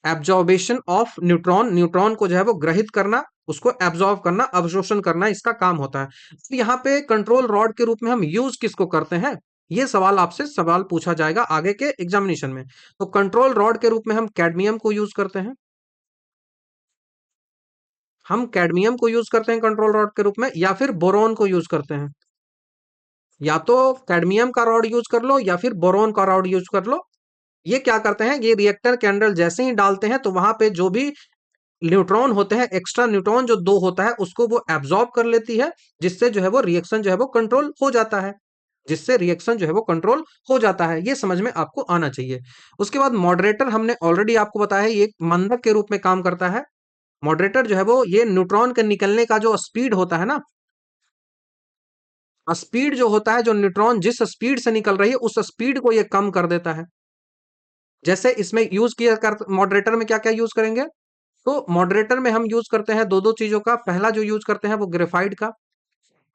A: एब्जॉर्बेशन ऑफ न्यूट्रॉन, न्यूट्रॉन को जो है वो ग्रहित करना, उसको एब्जॉर्ब करना, अवशोषण करना, इसका काम होता है। तो यहाँ पे कंट्रोल रॉड के रूप में हम यूज किसको करते हैं? ये सवाल आपसे सवाल पूछा जाएगा आगे के एग्जामिनेशन में। तो कंट्रोल रॉड के रूप में हम कैडमियम को यूज करते हैं। हम कैडमियम को यूज करते हैं कंट्रोल रॉड के रूप में, या फिर बोरॉन को यूज करते हैं। या तो कैडमियम का रॉड यूज कर लो, या फिर बोरॉन का रॉड यूज कर लो। ये क्या करते हैं, ये रिएक्टर के अंदर जैसे ही डालते हैं, तो वहां पे जो भी न्यूट्रॉन होते हैं, एक्स्ट्रा न्यूट्रॉन जो दो होता है, उसको वो एब्जॉर्ब कर लेती है। जिससे जो है वो रिएक्शन जो है वो कंट्रोल हो जाता है। जिससे रिएक्शन जो है वो कंट्रोल हो जाता है। ये समझ में आपको आना चाहिए। उसके बाद मॉडरेटर, हमने ऑलरेडी आपको बताया, ये एक मंदक के रूप में काम करता है। मॉडरेटर जो है वो, ये न्यूट्रॉन के निकलने का जो स्पीड होता है ना, स्पीड जो होता है, जो न्यूट्रॉन जिस स्पीड से निकल रही है, उस स्पीड को ये कम कर देता है। जैसे इसमें यूज किया कर, मॉडरेटर में क्या क्या यूज करेंगे? तो मॉडरेटर में हम यूज करते हैं दो दो चीजों का। पहला जो यूज करते हैं वो ग्रेफाइट का।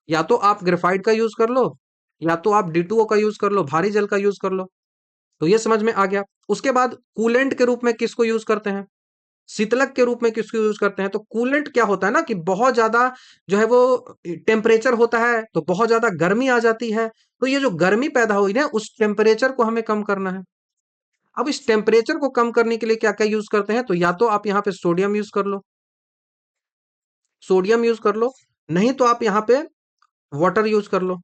A: या तो आप ग्रेफाइट का यूज कर लो, या तो आप D2O का यूज कर लो, भारी जल का यूज कर लो। तो ये समझ में आ गया। उसके बाद कूलेंट के रूप में किसको यूज करते हैं? शीतलक के रूप में किसको यूज करते हैं? तो कूलेंट क्या होता है ना, कि बहुत ज्यादा जो है वो टेम्परेचर होता है, तो बहुत ज्यादा गर्मी आ जाती है। तो ये जो गर्मी पैदा हुई ना, उस टेम्परेचर को हमें कम करना है। अब इस टेम्परेचर को कम करने के लिए क्या क्या यूज करते हैं? तो या तो आप यहाँ पे सोडियम यूज कर लो, सोडियम यूज कर लो। नहीं तो आप यहाँ पे वाटर यूज कर लो।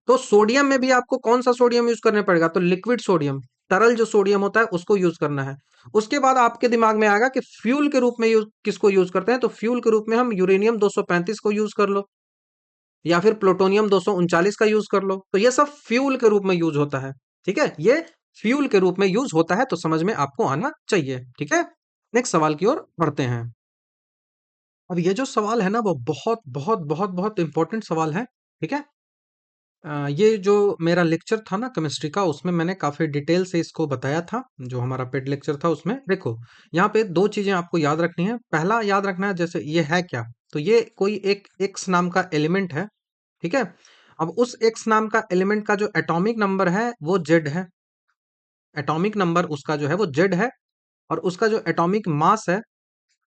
A: तो सोडियम में भी आपको कौन सा सोडियम यूज करना पड़ेगा? तो लिक्विड सोडियम, तरल जो सोडियम होता है उसको यूज करना है। उसके बाद आपके दिमाग में आएगा कि फ्यूल के रूप में यूज किसको यूज करते हैं? तो फ्यूल के रूप में हम यूरेनियम 235 को यूज कर लो, या फिर प्लूटोनियम 239 का यूज कर लो। तो ये सब फ्यूल के रूप में यूज होता है। ठीक है, ये फ्यूल के रूप में यूज होता है, तो समझ में आपको आना चाहिए। ठीक है, नेक्स्ट सवाल की ओर बढ़ते हैं। अब ये जो सवाल है ना, वो बहुत बहुत बहुत बहुत इंपॉर्टेंट सवाल है। ठीक है, ये जो मेरा लेक्चर था ना केमिस्ट्री का, उसमें मैंने काफ़ी डिटेल से इसको बताया था। जो हमारा पेड लेक्चर था उसमें देखो, यहाँ पे दो चीज़ें आपको याद रखनी है। पहला याद रखना है, जैसे ये है क्या, तो ये कोई एक एक्स नाम का एलिमेंट है। ठीक है, अब उस एक्स नाम का एलिमेंट का जो एटॉमिक नंबर है वो जेड है। एटॉमिक नंबर उसका जो है वो जेड है। और उसका जो एटॉमिक मास है,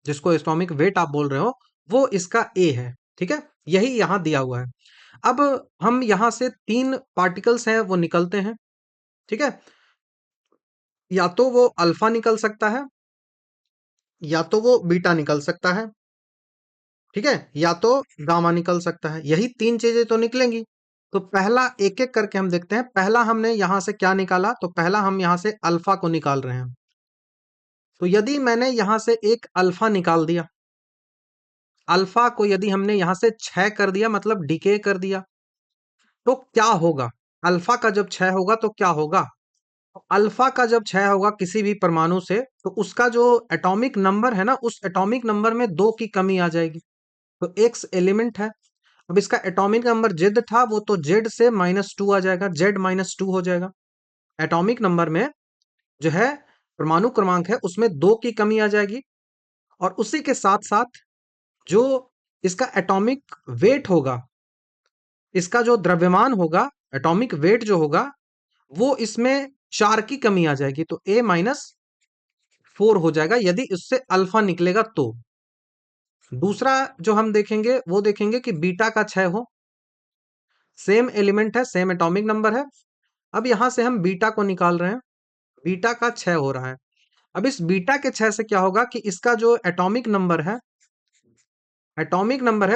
A: जिसको एटॉमिक वेट आप बोल रहे हो, वो इसका ए है। ठीक है, यही यहाँ दिया हुआ है। अब हम यहाँ से तीन पार्टिकल्स हैं वो निकलते हैं। ठीक है, या तो वो अल्फा निकल सकता है, या तो वो बीटा निकल सकता है। ठीक है, या तो गामा निकल सकता है। यही तीन चीजें तो निकलेंगी। तो पहला एक एक करके हम देखते हैं। पहला हमने यहां से क्या निकाला? तो पहला हम यहां से अल्फा को निकाल रहे हैं। तो यदि मैंने यहां से एक अल्फा निकाल दिया, अल्फा को यदि हमने यहां से क्षय कर दिया, मतलब डिके कर दिया, तो क्या होगा? अल्फा का जब क्षय होगा तो क्या होगा? अल्फा का जब क्षय होगा किसी भी परमाणु से, तो उसका जो एटॉमिक नंबर है ना, उस एटॉमिक नंबर में दो की कमी आ जाएगी। तो एक्स एलिमेंट है। अब इसका एटॉमिक नंबर जेड था, वो तो जेड से -2 आ जाएगा, जेड -2 हो जाएगा। एटॉमिक नंबर में जो है परमाणु क्रमांक है उसमें 2 की कमी आ जाएगी, और उसी के साथ-साथ जो इसका एटॉमिक वेट होगा, इसका जो द्रव्यमान होगा, एटॉमिक वेट जो होगा, वो इसमें 4 की कमी आ जाएगी, तो A-4 हो जाएगा यदि इससे अल्फा निकलेगा तो। दूसरा जो हम देखेंगे वो देखेंगे कि बीटा का क्षय हो, सेम एलिमेंट है, सेम एटॉमिक नंबर है। अब यहां से हम बीटा को निकाल रहे हैं, बीटा का क्षय हो रहा है। अब इस बीटा के क्षय से क्या होगा कि इसका जो एटॉमिक नंबर है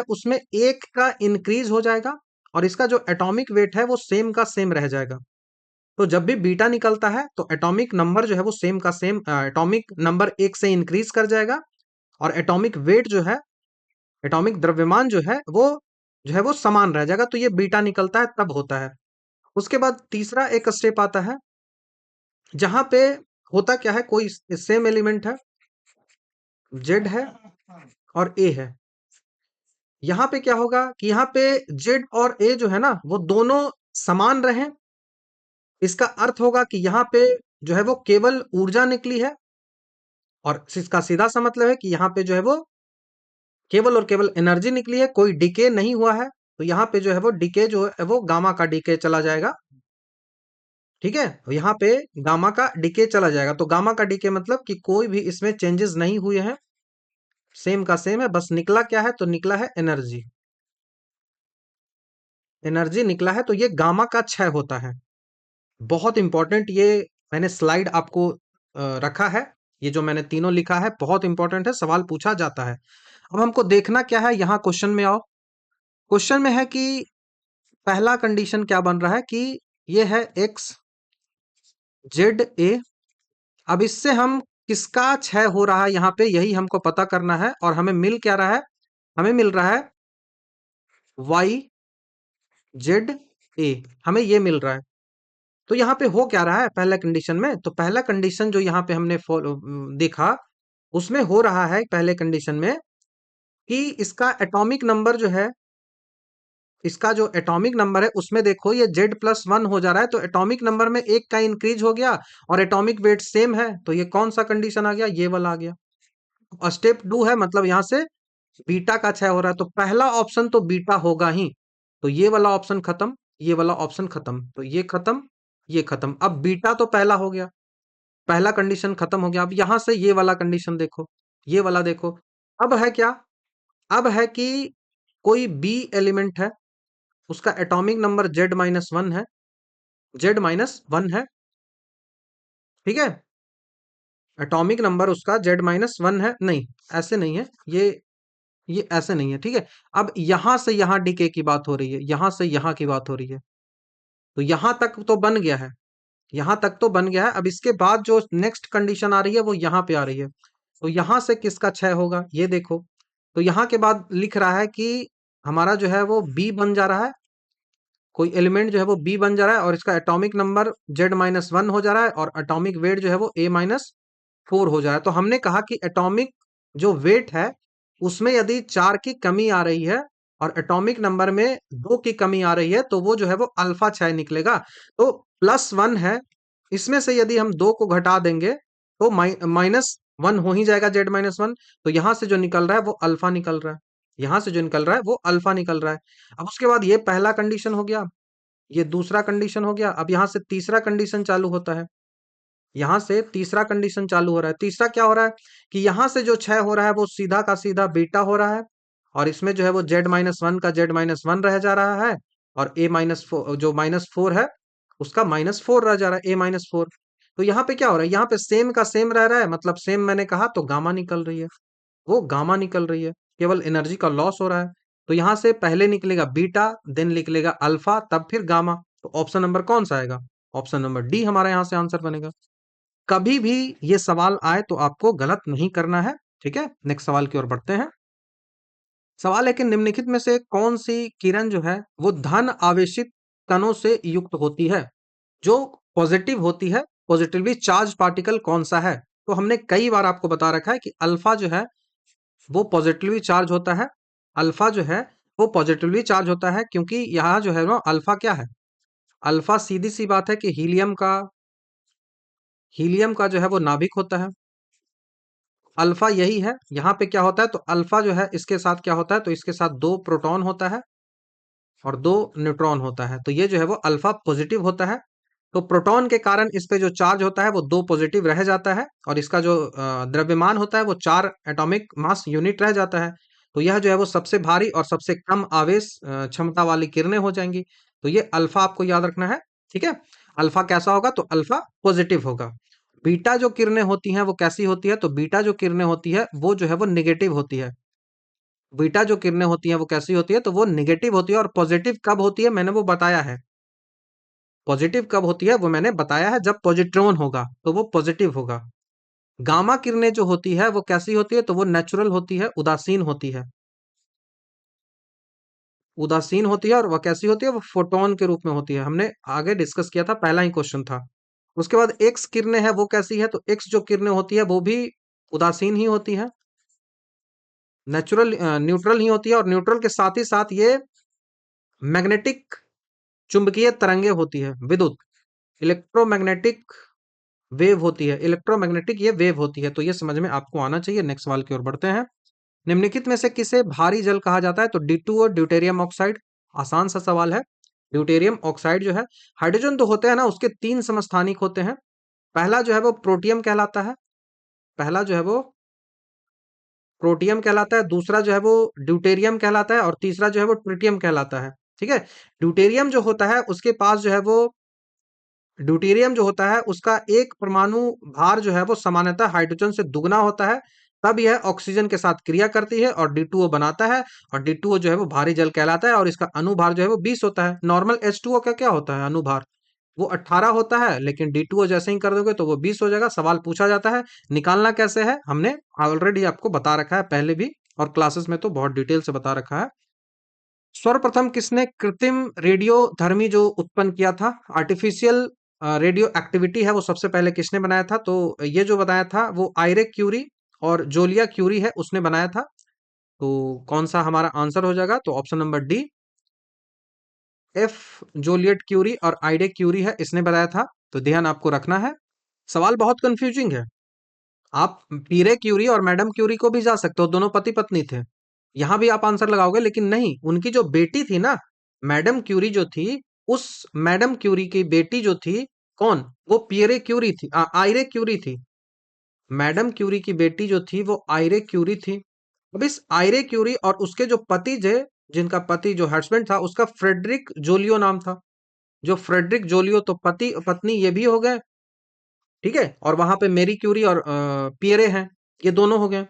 A: उसमें एक का इंक्रीज हो जाएगा, और इसका जो एटॉमिक वेट है वो सेम का सेम रह जाएगा। तो जब भी बीटा निकलता है तो एटॉमिक नंबर जो है वो सेम का सेम, एटॉमिक नंबर एक से इंक्रीज कर जाएगा, और एटॉमिक वेट जो है, एटॉमिक द्रव्यमान जो है वो समान रह जाएगा। तो ये बीटा निकलता है तब होता है। उसके बाद तीसरा एक स्टेप आता है जहां पे होता क्या है, कोई सेम एलिमेंट है, जेड है और ए है। यहाँ पे क्या होगा कि यहाँ पे जेड और ए जो है ना वो दोनों समान रहे। इसका अर्थ होगा कि यहाँ पे जो है वो केवल ऊर्जा निकली है, और इसका सीधा सा मतलब है कि यहाँ पे जो है वो केवल और केवल एनर्जी निकली है, कोई डिके नहीं हुआ है। तो यहाँ पे जो है वो डिके जो है वो गामा का डिके चला जाएगा। ठीक है, तो यहाँ पे गामा का डिके चला जाएगा, तो गामा का डिके मतलब कि कोई भी इसमें चेंजेस नहीं हुए हैं, सेम का सेम है, बस निकला क्या है, तो निकला है एनर्जी। एनर्जी निकला है, तो ये गामा का क्षय होता है। बहुत इंपॉर्टेंट ये मैंने स्लाइड आपको रखा है, ये जो मैंने तीनों लिखा है बहुत इंपॉर्टेंट है, सवाल पूछा जाता है। अब हमको देखना क्या है, यहाँ क्वेश्चन में आओ। क्वेश्चन में है कि पहला कंडीशन क्या बन रहा है कि ये है एक्स जेड ए। अब इससे हम किसका क्षय हो रहा है यहाँ पे, यही हमको पता करना है, और हमें मिल क्या रहा है, हमें मिल रहा है वाई जेड ए, हमें ये मिल रहा है। तो यहाँ पे हो क्या रहा है पहला कंडीशन में, तो पहला कंडीशन जो यहाँ पे हमने देखा उसमें हो रहा है पहले कंडीशन में कि इसका जो एटॉमिक नंबर है उसमें देखो ये Z+1 हो जा रहा है, तो एटॉमिक नंबर में एक का इंक्रीज हो गया और एटॉमिक वेट सेम है, तो ये कौन सा कंडीशन आ गया, ये वाला आ गया। और स्टेप 2 है, मतलब यहाँ से बीटा का क्षय हो रहा है, तो पहला ऑप्शन तो बीटा होगा ही, तो ये वाला ऑप्शन खत्म, ये वाला ऑप्शन खत्म, तो ये खत्म, ये खत्म। अब बीटा तो पहला हो गया, पहला कंडीशन खत्म हो गया। अब यहां से ये वाला कंडीशन देखो, ये वाला देखो। अब है क्या, अब है कि कोई बी एलिमेंट है, उसका एटॉमिक नंबर Z-1 है, Z-1 है, ठीक है, एटॉमिक नंबर उसका Z-1 है, नहीं ऐसे नहीं है, ये ऐसे नहीं है, ठीक है। अब यहां से यहां डीके की बात हो रही है, यहां से यहां की बात हो रही है, तो यहां तक तो बन गया है, यहां तक तो बन गया है। अब इसके बाद जो नेक्स्ट कंडीशन आ रही है वो यहां पे आ रही है, तो यहां से किसका क्षय होगा ये देखो। तो यहां के बाद लिख रहा है कि हमारा जो है वो बी बन जा रहा है, कोई एलिमेंट जो है वो बी बन जा रहा है, और इसका एटॉमिक नंबर Z-1 हो जा रहा है, और एटॉमिक वेट जो है वो A-4 हो जा रहा है। तो हमने कहा कि एटॉमिक जो वेट है उसमें यदि 4 की कमी आ रही है और एटॉमिक नंबर में 2 की कमी आ रही है, तो वो जो है वो अल्फा क्षय निकलेगा। तो +1 है, इसमें से यदि हम 2 को घटा देंगे तो -1 हो ही जाएगा Z-1। तो यहां से जो निकल रहा है वो अल्फा निकल रहा है, यहां से जो निकल रहा है वो अल्फा निकल रहा है। अब उसके बाद ये पहला कंडीशन हो गया, ये दूसरा कंडीशन हो गया। अब यहां से तीसरा कंडीशन चालू होता है, यहां से तीसरा कंडीशन चालू हो रहा है। तीसरा क्या हो रहा है कि यहां से जो क्षय हो रहा है वो सीधा का सीधा बीटा हो रहा है, और इसमें जो है वो Z-1 का Z-1 रह जा रहा है, और A-4 जो -4 है उसका -4 रह जा रहा है, A-4। तो यहाँ पे क्या हो रहा है, यहाँ पे सेम का सेम रह रहा है, मतलब सेम मैंने कहा तो गामा निकल रही है, वो गामा निकल रही है, केवल एनर्जी का लॉस हो रहा है। तो यहां से पहले निकलेगा बीटा, देन निकलेगा अल्फा, तब फिर गामा। तो ऑप्शन नंबर कौन सा आएगा, ऑप्शन नंबर डी हमारा यहाँ से आंसर बनेगा। कभी भी ये सवाल आए तो आपको गलत नहीं करना है, ठीक है। नेक्स्ट सवाल की ओर बढ़ते हैं। सवाल है कि निम्नलिखित में से कौन सी किरण जो है वो धन आवेशित कणों से युक्त होती है, जो पॉजिटिव होती है, पॉजिटिवली चार्ज पार्टिकल कौन सा है। तो हमने कई बार आपको बता रखा है कि अल्फा जो है वो पॉजिटिवली चार्ज होता है, अल्फा जो है वो पॉजिटिवली चार्ज होता है, क्योंकि यहाँ जो है ना अल्फा क्या है, अल्फा सीधी सी बात है कि हीलियम का हीलियम का जो है वो नाभिक होता है। अल्फा यही है, यहाँ पे क्या होता है, तो अल्फा जो है इसके साथ क्या होता है, तो इसके साथ दो प्रोटॉन होता है और दो न्यूट्रॉन होता है, तो ये जो है वो अल्फा पॉजिटिव होता है। तो प्रोटॉन के कारण इस पे जो चार्ज होता है वो दो पॉजिटिव रह जाता है, और इसका जो द्रव्यमान होता है वो 4 एटॉमिक मास यूनिट रह जाता है। तो यह जो है वो सबसे भारी और सबसे कम आवेश क्षमता वाली किरणें हो जाएंगी। तो ये अल्फा आपको याद रखना है। ठीक है, अल्फा कैसा होगा, तो अल्फा पॉजिटिव होगा। बीटा जो किरणें होती हैं वो कैसी होती है, तो बीटा जो किरणें होती है वो जो है वो निगेटिव होती है। बीटा जो किरणें होती हैं वो कैसी होती है, तो वो निगेटिव होती है। और पॉजिटिव कब होती है, मैंने वो बताया है। पॉजिटिव कब होती है वो मैंने बताया है, जब पॉजिट्रॉन होगा तो वो पॉजिटिव होगा। गामा किरणें जो होती है वो कैसी होती है, तो वो नेचुरल होती है, उदासीन होती है। उदासीन होती है, और वह कैसी होती है, वो फोटोन के रूप में होती है। हमने आगे डिस्कस किया था, पहला ही क्वेश्चन था। उसके बाद एक्स किरणें है वो कैसी है, तो एक्स जो किरणें होती है वो भी उदासीन ही होती है, नेचुरल न्यूट्रल ही होती है। और न्यूट्रल के साथ ही साथ ये मैग्नेटिक चुंबकीय तरंगे होती है, विद्युत इलेक्ट्रोमैग्नेटिक वेव होती है, इलेक्ट्रोमैग्नेटिक ये वेव होती है। तो ये समझ में आपको आना चाहिए। नेक्स्ट सवाल की ओर बढ़ते हैं। निम्नलिखित में से किसे भारी जल कहा जाता है, तो D2O ड्यूटेरियम ऑक्साइड। आसान सा सवाल है। ड्यूटेरियम ऑक्साइड जो है, हाइड्रोजन तो होते हैं ना, उसके 3 समस्थानिक होते हैं। पहला जो है वो प्रोटियम कहलाता है, पहला जो है वो प्रोटियम कहलाता है, दूसरा जो है वो ड्यूटेरियम कहलाता है, और तीसरा जो है वो ट्रिटियम कहलाता है। ठीक है, ड्यूटेरियम जो होता है उसके पास जो है वो ड्यूटेरियम जो होता है उसका एक परमाणु भार जो है वो सामान्यतः हाइड्रोजन से दुगना होता है। तब यह ऑक्सीजन के साथ क्रिया करती है और D2O बनाता है। और D2O जो है वो भारी जल कहलाता है, और इसका अनुभार जो है वो 20 होता है। नॉर्मल H2O का क्या होता है अनुभार, वो 18 होता है, लेकिन D2O जैसे ही कर दोगे तो वो 20 हो जाएगा। सवाल पूछा जाता है, निकालना कैसे है, हमने ऑलरेडी आपको बता रखा है पहले भी, और क्लासेस में तो बहुत डिटेल से बता रखा है। सर्वप्रथम किसने कृत्रिम रेडियोधर्मी जो उत्पन्न किया था, आर्टिफिशियल रेडियो एक्टिविटी है, वो सबसे पहले किसने बनाया था, तो ये जो बनाया था वो आयरे क्यूरी और जोलिया क्यूरी है, उसने बनाया था। तो कौन सा हमारा आंसर हो जाएगा, तो option number D, F Joliot Curie और आइडे क्यूरी है, इसने बनाया था। तो ध्यान आपको रखना है। सवाल बहुत कंफ्यूजिंग है। आप पीरे क्यूरी और मैडम क्यूरी को भी जा सकते हो, दोनों पति पत्नी थे। यहां भी आप आंसर लगाओगे, लेकिन नहीं, उनकी जो बेटी थी ना, मैडम क्यूरी जो थी, उस मैडम क्यूरी की बेटी जो थी, कौन, वो पियरे क्यूरी थी, आयरे क्यूरी थी। मैडम क्यूरी की बेटी जो थी वो आयरे क्यूरी थी। अब इस आयरे क्यूरी और उसके जो पति थे, जिनका पति जो हस्बैंड था उसका फ्रेडरिक जोलियो नाम था। जो फ्रेडरिक जोलियो, तो पति पत्नी ये भी हो गए। ठीक है, और वहां पे मेरी क्यूरी और पियरे हैं, ये दोनों हो गए।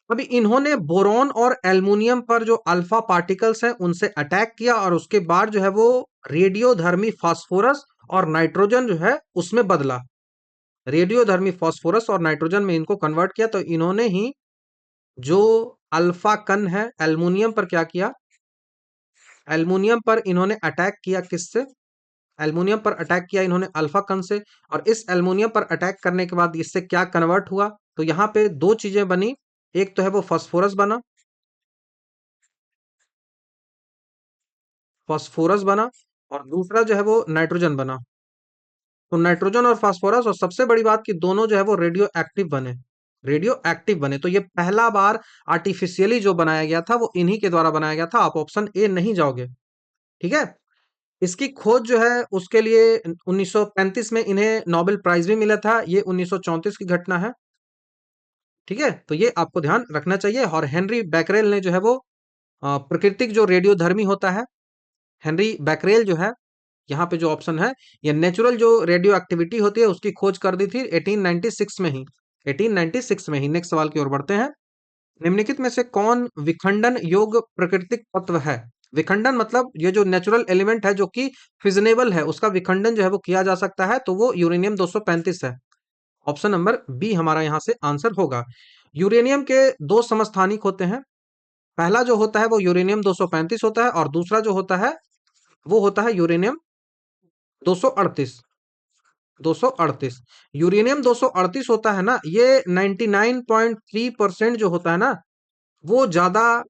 A: अभी इन्होंने बोरॉन और एल्युमिनियम पर जो अल्फा पार्टिकल्स हैं उनसे अटैक किया, और उसके बाद जो है वो रेडियोधर्मी फास्फोरस और नाइट्रोजन जो है उसमें बदला। रेडियोधर्मी फास्फोरस और नाइट्रोजन में इनको कन्वर्ट किया। तो इन्होंने ही जो अल्फा कण है एल्युमिनियम पर क्या किया, एल्युमिनियम पर इन्होंने अटैक किया, किससे, एल्युमिनियम पर अटैक किया इन्होंने अल्फा कण से। और इस एल्युमिनियम पर अटैक करने के बाद इससे क्या कन्वर्ट हुआ, तो यहाँ पे दो चीजें बनी। एक तो है वो फास्फोरस बना, फास्फोरस बना, और दूसरा जो है वो नाइट्रोजन बना। तो नाइट्रोजन और फास्फोरस, और सबसे बड़ी बात कि दोनों जो है वो रेडियो एक्टिव बने, रेडियो एक्टिव बने। तो ये पहला बार आर्टिफिशियली जो बनाया गया था वो इन्हीं के द्वारा बनाया गया था। आप ऑप्शन ए नहीं जाओगे। ठीक है, इसकी खोज जो है उसके लिए 1935 में इन्हें नोबेल प्राइज भी मिला था। ये 1934 की घटना है। ठीक है, तो ये आपको ध्यान रखना चाहिए। और हेनरी बैकरेल ने जो है वो प्राकृतिक जो रेडियोधर्मी होता है, हेनरी बैकरेल जो है, यहाँ पे जो ऑप्शन है, ये नेचुरल जो रेडियो एक्टिविटी होती है उसकी खोज कर दी थी 1896 में ही, 1896 में ही। नेक्स्ट सवाल की ओर बढ़ते हैं। निम्नलिखित में से कौन विखंडन योग्य प्राकृतिक तत्व है। विखंडन मतलब ये जो नेचुरल एलिमेंट है जो कि फिजनेबल है, उसका विखंडन जो है वो किया जा सकता है, तो वो यूरेनियम 235 है। ऑप्शन नंबर बी हमारा यहाँ से आंसर होगा। यूरेनियम के दो समस्थानिक होते हैं। पहला जो होता है वो यूरेनियम 235 होता है, और दूसरा जो होता है वो होता है यूरेनियम 238। 238 यूरेनियम 238 होता है ना, ये 99.3% जो होता है ना, वो ज्यादा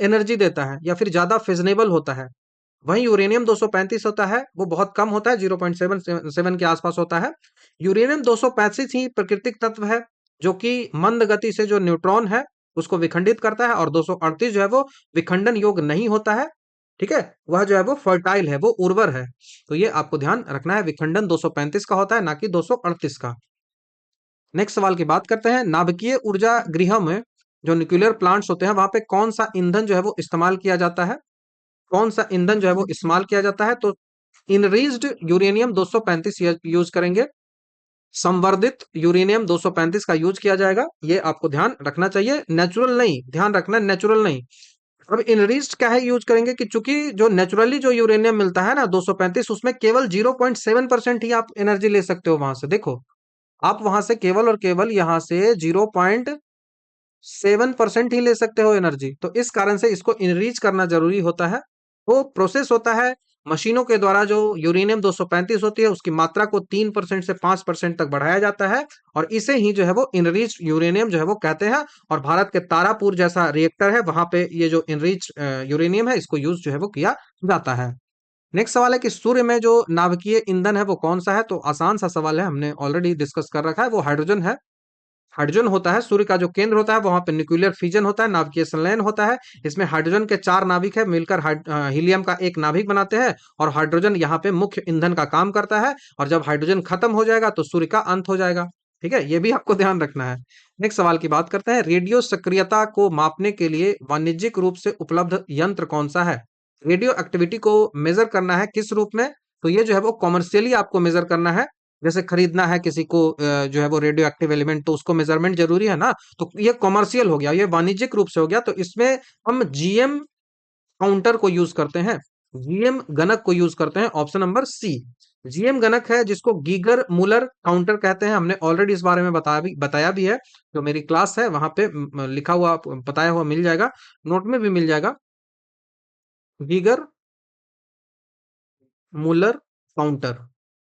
A: एनर्जी देता है, या फिर ज्यादा फिजनेबल होता है। वहीं यूरेनियम 235 होता है, वो बहुत कम होता है, 0.77 के आसपास होता है। यूरेनियम 235 ही प्राकृतिक तत्व है जो कि मंद गति से जो न्यूट्रॉन है उसको विखंडित करता है, और 238 जो है वो विखंडन योग्य नहीं होता है। ठीक है, वह जो है वो फर्टाइल है, वो उर्वर है। तो ये आपको ध्यान रखना है, विखंडन 235 का होता है, ना कि 238 का। नेक्स्ट सवाल की बात करते हैं, नाभिकीय ऊर्जा गृह में जो न्यूक्लियर प्लांट्स होते हैं वहां पे कौन सा ईंधन जो है वो इस्तेमाल किया जाता है? कौन सा ईंधन जो है वो इस्तेमाल किया जाता है? तो इनरीच्ड यूरेनियम 235 यूज करेंगे, संवर्धित यूरेनियम 235 का यूज किया जाएगा। ये आपको ध्यान रखना चाहिए, नेचुरल नहीं, ध्यान रखना, नेचुरल नहीं। अब इनरीच्ड क्या है यूज करेंगे कि चूंकि जो नेचुरली जो यूरेनियम मिलता है ना 235, उसमें केवल 0.7% ही आप एनर्जी ले सकते हो वहां से। देखो, आप वहां से केवल और केवल यहाँ से 0.7% ही ले सकते हो एनर्जी, तो इस कारण से इसको इनरीच करना जरूरी होता है। वो प्रोसेस होता है मशीनों के द्वारा, जो यूरेनियम 235 होती है उसकी मात्रा को 3% से 5% तक बढ़ाया जाता है, और इसे ही जो है वो इनरीच यूरेनियम जो है वो कहते हैं। और भारत के तारापुर जैसा रिएक्टर है, वहां पे ये जो इनरीच यूरेनियम है इसको यूज जो है वो किया जाता है। नेक्स्ट सवाल है कि सूर्य में जो नाभिकीय ईंधन है वो कौन सा है? तो आसान सा सवाल है, हमने ऑलरेडी डिस्कस कर रखा है, वो हाइड्रोजन है। हाइड्रोजन होता है, सूर्य का जो केंद्र होता है वहां पे न्यूक्लियर फिजन होता है, नाभिकीय संलयन होता है। इसमें हाइड्रोजन के 4 नाभिक है, मिलकर हीलियम का एक नाभिक बनाते हैं, और हाइड्रोजन यहाँ पे मुख्य ईंधन का काम करता है। और जब हाइड्रोजन खत्म हो जाएगा तो सूर्य का अंत हो जाएगा। ठीक है, ये भी आपको ध्यान रखना है। नेक्स्ट सवाल की बात करते हैं, रेडियो सक्रियता को मापने के लिए वाणिज्यिक रूप से उपलब्ध यंत्र कौन सा है? रेडियो एक्टिविटी को मेजर करना है किस रूप में? तो ये जो है वो कॉमर्शियली आपको मेजर करना है। जैसे खरीदना है किसी को जो है वो रेडियो एक्टिव एलिमेंट, तो उसको मेजरमेंट जरूरी है ना। तो ये कॉमर्शियल हो गया, ये वाणिज्यिक रूप से हो गया, तो इसमें हम जीएम काउंटर को यूज करते हैं, जीएम गणक को यूज करते हैं, ऑप्शन नंबर सी। जीएम गणक है जिसको गीगर मुलर काउंटर कहते हैं, हमने ऑलरेडी इस बारे में बताया भी है। जो मेरी क्लास है वहां पे लिखा हुआ बताया हुआ मिल जाएगा, नोट में भी मिल जाएगा। Geiger Muller counter,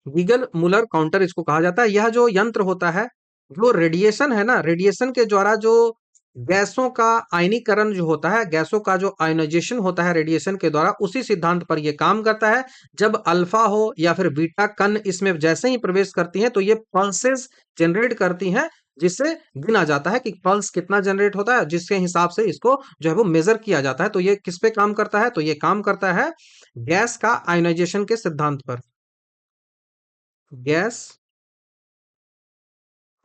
A: Geiger Muller counter इसको कहा जाता है। यह जो यंत्र होता है, जो रेडिएशन है ना, रेडिएशन के द्वारा जो गैसों का आयनीकरण जो होता है, गैसों का जो आयोनाइजेशन होता है रेडिएशन के द्वारा, उसी सिद्धांत पर यह काम करता है। जब अल्फा हो या फिर बीटा कण इसमें जैसे ही प्रवेश करती हैं तो ये पल्सेस जनरेट करती हैं, जिससे गिना जाता है कि पल्स कितना जनरेट होता है, जिसके हिसाब से इसको जो है वो मेजर किया जाता है। तो ये किस पे काम करता है? तो ये काम करता है गैस का आयोनाइजेशन के सिद्धांत पर, गैस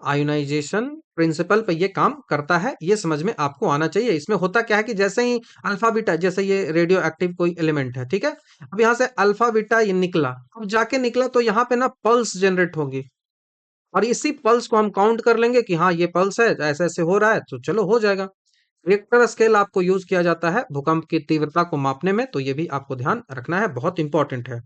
A: आयोनाइजेशन प्रिंसिपल पे ये काम करता है। ये समझ में आपको आना चाहिए। इसमें होता क्या है कि जैसे ही अल्फा बीटा, जैसे ये रेडियो एक्टिव कोई एलिमेंट है, ठीक है, अब यहाँ से अल्फा बीटा ये निकला, अब जाके निकला तो यहाँ पे ना पल्स जनरेट होगी, और इसी पल्स को हम काउंट कर लेंगे कि हाँ ये पल्स है, ऐसे ऐसे हो रहा है, तो चलो हो जाएगा। रिक्टर स्केल आपको यूज किया जाता है भूकंप की तीव्रता को मापने में, तो ये भी आपको ध्यान रखना है, बहुत इंपॉर्टेंट है।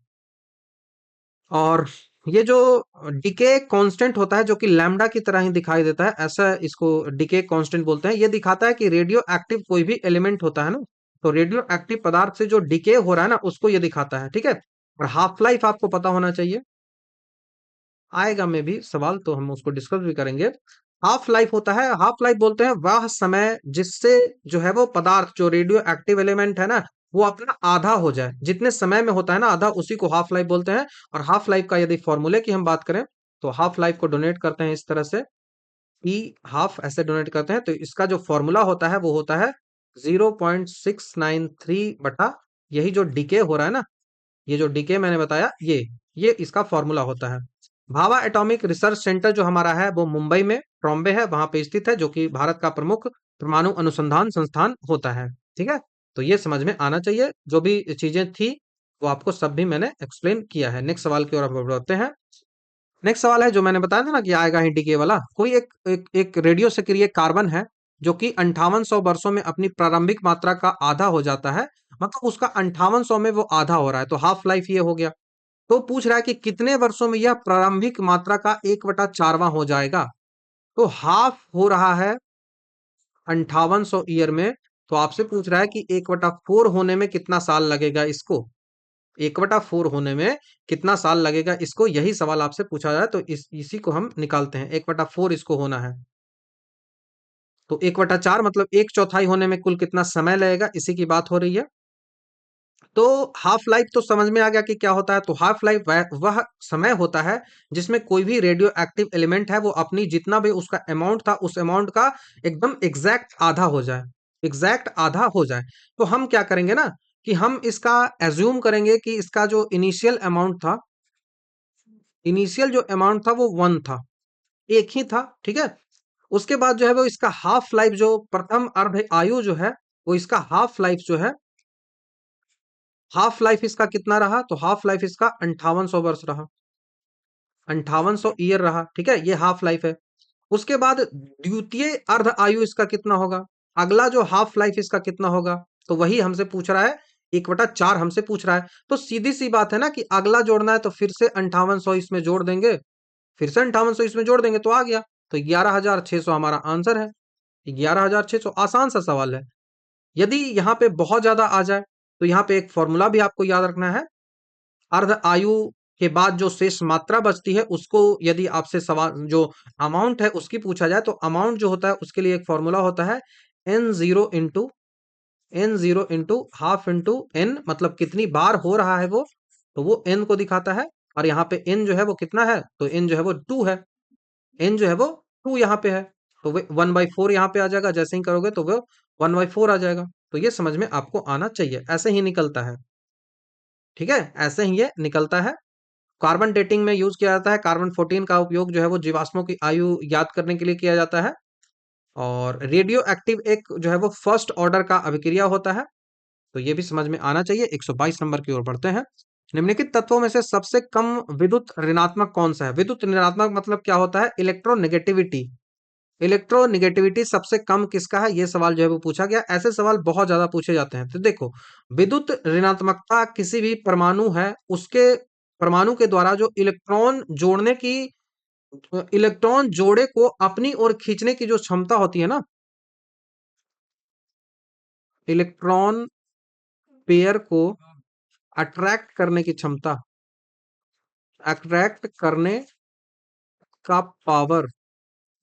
A: और ये जो डिके कांस्टेंट होता है जो कि लैम्डा की तरह ही दिखाई देता है, ऐसा इसको डिके कांस्टेंट बोलते हैं। ये दिखाता है कि रेडियो एक्टिव कोई भी एलिमेंट होता है ना, तो रेडियो एक्टिव पदार्थ से जो डिके हो रहा है ना उसको ये दिखाता है। ठीक है, और हाफ लाइफ आपको पता होना चाहिए, आएगा में भी सवाल तो हम उसको डिस्कस भी करेंगे। हाफ लाइफ होता है, हाफ लाइफ बोलते हैं वह समय जिससे जो है वो पदार्थ, जो रेडियो एक्टिव एलिमेंट है ना, वो अपना आधा हो जाए, जितने समय में होता है ना आधा, उसी को हाफ लाइफ बोलते हैं। और हाफ लाइफ का यदि फॉर्मूले की हम बात करें, तो हाफ लाइफ को डोनेट करते हैं इस तरह से, ई हाफ ऐसे डोनेट करते हैं, तो इसका जो फॉर्मूला होता है वो होता है 0.693 बटा, यही जो डीके हो रहा है ना, ये जो डीके मैंने बताया, ये इसका फॉर्मूला होता है। भाभा एटॉमिक रिसर्च सेंटर जो हमारा है वो मुंबई में ट्रॉम्बे है, वहां पे स्थित है, जो कि भारत का प्रमुख परमाणु अनुसंधान संस्थान होता है। ठीक है, तो ये समझ में आना चाहिए, जो भी चीजें थी वो आपको सब भी मैंने एक्सप्लेन किया है। नेक्स्ट सवाल की ओर हम बढ़ते हैं। नेक्स्ट सवाल है जो मैंने बताया था ना कि आएगा ही डीके वाला, कोई एक रेडियो सक्रिय कार्बन है जो कि 5800 वर्षों में अपनी प्रारंभिक मात्रा का आधा हो जाता है, मतलब उसका 5800 में वो आधा हो रहा है, तो हाफ लाइफ ये हो गया। तो पूछ रहा है कि कितने वर्षों में यह प्रारंभिक मात्रा का 1/4वां हो जाएगा? तो हाफ हो रहा है 5800 ईयर में, तो आपसे पूछ रहा है कि 1/4 होने में कितना साल लगेगा इसको, 1/4 होने में कितना साल लगेगा इसको, यही सवाल आपसे पूछा जाए, तो इसी को हम निकालते हैं। 1/4 इसको होना है, तो 1/4 मतलब 1/4 होने में कुल कितना समय लगेगा, इसी की बात हो रही है। तो हाफ लाइफ तो समझ में आ गया कि क्या होता है। तो हाफ लाइफ वह समय होता है जिसमें कोई भी रेडियो एक्टिव एलिमेंट है वो अपनी जितना भी उसका अमाउंट था उस अमाउंट का एकदम एग्जैक्ट आधा हो जाए, एग्जैक्ट आधा हो जाए। तो हम क्या करेंगे ना कि हम इसका एज्यूम करेंगे कि इसका जो इनिशियल अमाउंट था, इनिशियल जो अमाउंट था वो 1 था, एक ही था, ठीक है। उसके बाद जो है वो इसका हाफ लाइफ जो प्रथम अर्ध आयु जो है वो इसका हाफ लाइफ जो है, हाफ लाइफ इसका कितना रहा, तो हाफ लाइफ इसका 5800 वर्ष रहा, 5800 ईयर रहा, ठीक है, ये हाफ लाइफ है। उसके बाद द्वितीय अर्ध आयु इसका कितना होगा, अगला जो हाफ लाइफ इसका कितना होगा, तो वही हमसे पूछ रहा है, 1/4 हमसे पूछ रहा है। तो सीधी सी बात है ना कि अगला जोड़ना है तो फिर से 5800 इसमें जोड़ देंगे, फिर से 5800 इसमें जोड़ देंगे तो आ गया। तो 11600 हमारा आंसर है, 11600। आसान सा सवाल है। यदि यहाँ पे बहुत ज्यादा आ जाए तो यहाँ पे एक फॉर्मूला भी आपको याद रखना है। अर्ध आयु के बाद जो शेष मात्रा बचती है उसको यदि आपसे सवाल जो अमाउंट है उसकी पूछा जाए तो अमाउंट जो होता है उसके लिए एक फॉर्मूला होता है n0 into half into n, मतलब कितनी बार हो रहा है वो, तो वो n को दिखाता है। और यहाँ पे n जो है वो कितना है, तो n जो है वो 2 है, n जो है वो 2 यहाँ पे है। तो वो 1/4 यहाँ पे आ जाएगा, जैसे ही करोगे तो वो 1/4 आ जाएगा। तो ये समझ में आपको आना चाहिए, ऐसे ही निकलता है, ठीक है, ऐसे ही ये निकलता है। कार्बन डेटिंग में यूज किया जाता है, कार्बन 14 का उपयोग जो है वो जीवाश्मों की आयु याद करने के लिए किया जाता है। और रेडियो एक्टिव एक जो है वो फर्स्ट ऑर्डर का अभिक्रिया होता है। तो ये भी समझ में आना चाहिए। 122 नंबर की ओर बढ़ते हैं। निम्नलिखित तत्वों में से सबसे कम विद्युत ऋणात्मक कौन सा है। विद्युत ऋणात्मक मतलब क्या होता है, इलेक्ट्रोनेगेटिविटी। इलेक्ट्रोनेगेटिविटी सबसे कम किसका है, ये सवाल जो है वो पूछा गया। ऐसे सवाल बहुत ज्यादा पूछे जाते हैं। तो देखो, विद्युत ऋणात्मकता किसी भी परमाणु है उसके परमाणु के द्वारा जो इलेक्ट्रॉन जोड़ने की, इलेक्ट्रॉन जोड़े को अपनी ओर खींचने की जो क्षमता होती है ना, इलेक्ट्रॉन पेयर को अट्रैक्ट करने की क्षमता, अट्रैक्ट करने का पावर,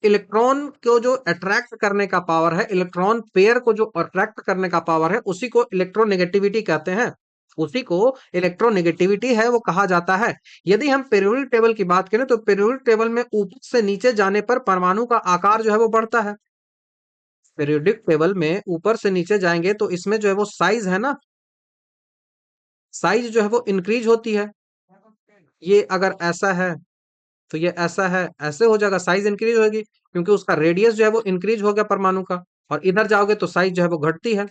A: इलेक्ट्रॉन को जो अट्रैक्ट करने का पावर है, इलेक्ट्रॉन पेयर को जो अट्रैक्ट करने का पावर है उसी को इलेक्ट्रोनेगेटिविटी कहते हैं, उसी को इलेक्ट्रोनेगेटिविटी है वो कहा जाता है। यदि हम पीरियोडिक टेबल की बात करें तो पीरियोडिक टेबल में ऊपर से नीचे जाने पर परमाणु का आकार जो है वो बढ़ता है। पीरियोडिक टेबल में ऊपर से नीचे जाएंगे तो इसमें जो है वो साइज है ना, साइज जो है वो इंक्रीज होती है। ये अगर ऐसा है तो ये ऐसा है, ऐसे हो जाएगा, साइज इंक्रीज होगी क्योंकि उसका रेडियस जो है वो इंक्रीज हो गया परमाणु का। और इधर जाओगे तो साइज जो है वो घटती है,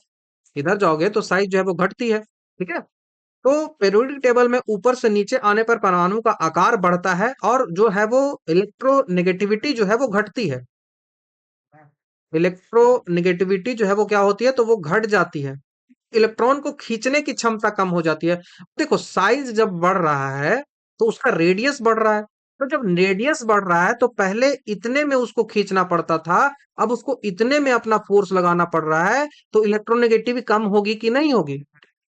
A: इधर जाओगे तो साइज जो है वो घटती है, ठीक है। तो पीरियोडिक टेबल में ऊपर से नीचे आने पर परमाणु का आकार बढ़ता है और जो है वो इलेक्ट्रोनेगेटिविटी जो है वो घटती है। इलेक्ट्रोनेगेटिविटी जो है वो क्या होती है, तो वो घट जाती है। इलेक्ट्रॉन को खींचने की क्षमता कम हो जाती है। देखो, साइज जब बढ़ रहा है तो उसका रेडियस बढ़ रहा है। तो जब रेडियस बढ़ रहा है तो पहले इतने में उसको खींचना पड़ता था, अब उसको इतने में अपना फोर्स लगाना पड़ रहा है। तो इलेक्ट्रोनेगेटिविटी कम होगी कि नहीं होगी,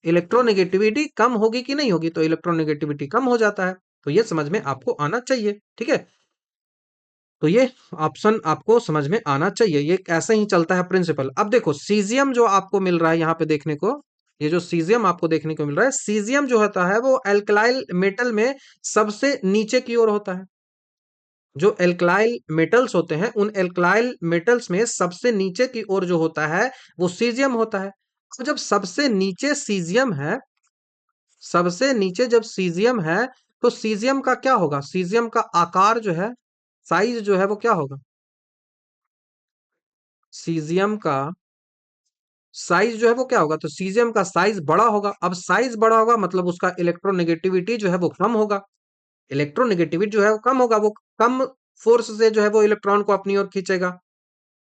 A: इलेक्ट्रोनेगेटिविटी कम होगी कि नहीं होगी, तो इलेक्ट्रोनेगेटिविटी कम हो जाता है। तो ये समझ में आपको आना चाहिए, ठीक है। तो ये ऑप्शन आपको समझ में आना चाहिए, ये ऐसे ही चलता है प्रिंसिपल। अब देखो, सीजियम जो आपको मिल रहा है यहाँ पे देखने को, ये जो सीजियम आपको देखने को मिल रहा है, सीजियम जो होता है वो एल्कलाइल मेटल में सबसे नीचे की ओर होता है। जो एल्कलाइल मेटल्स होते हैं उन एल्कलाइल मेटल्स में सबसे नीचे की ओर जो होता है वो सीजियम होता है। तो जब सबसे नीचे सीजियम है, सबसे नीचे जब सीजियम है तो सीजियम का क्या होगा, सीजियम का आकार जो है, साइज जो है वो क्या होगा, सीजियम का साइज जो है वो क्या होगा, तो सीजियम का साइज बड़ा होगा। अब साइज बड़ा होगा मतलब उसका इलेक्ट्रोनेगेटिविटी जो है वो कम होगा। इलेक्ट्रोनेगेटिविटी जो है वो कम होगा, वो कम फोर्स से जो है वो इलेक्ट्रॉन को अपनी ओर खींचेगा।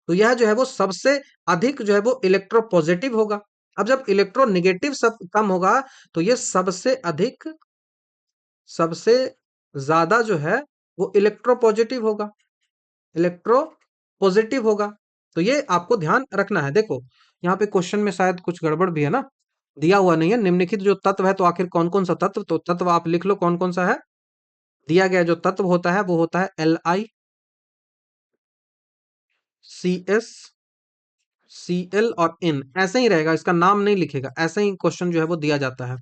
A: तो यह जो है वो सबसे अधिक जो है वो इलेक्ट्रोपॉजिटिव होगा। अब जब इलेक्ट्रोनेगेटिव सब कम होगा तो ये सबसे अधिक, सबसे ज्यादा जो है वो इलेक्ट्रोपॉजिटिव होगा, इलेक्ट्रो पॉजिटिव होगा। तो ये आपको ध्यान रखना है। देखो, यहाँ पे क्वेश्चन में शायद कुछ गड़बड़ भी है ना, दिया हुआ नहीं है निम्नलिखित जो तत्व है, तो आखिर कौन कौन सा तत्व, तो तत्व आप लिख लो कौन कौन सा है। दिया गया जो तत्व होता है वो होता है LiCS, Cl और N, ऐसे ही रहेगा, इसका नाम नहीं लिखेगा, ऐसे ही क्वेश्चन जो है वो दिया जाता है।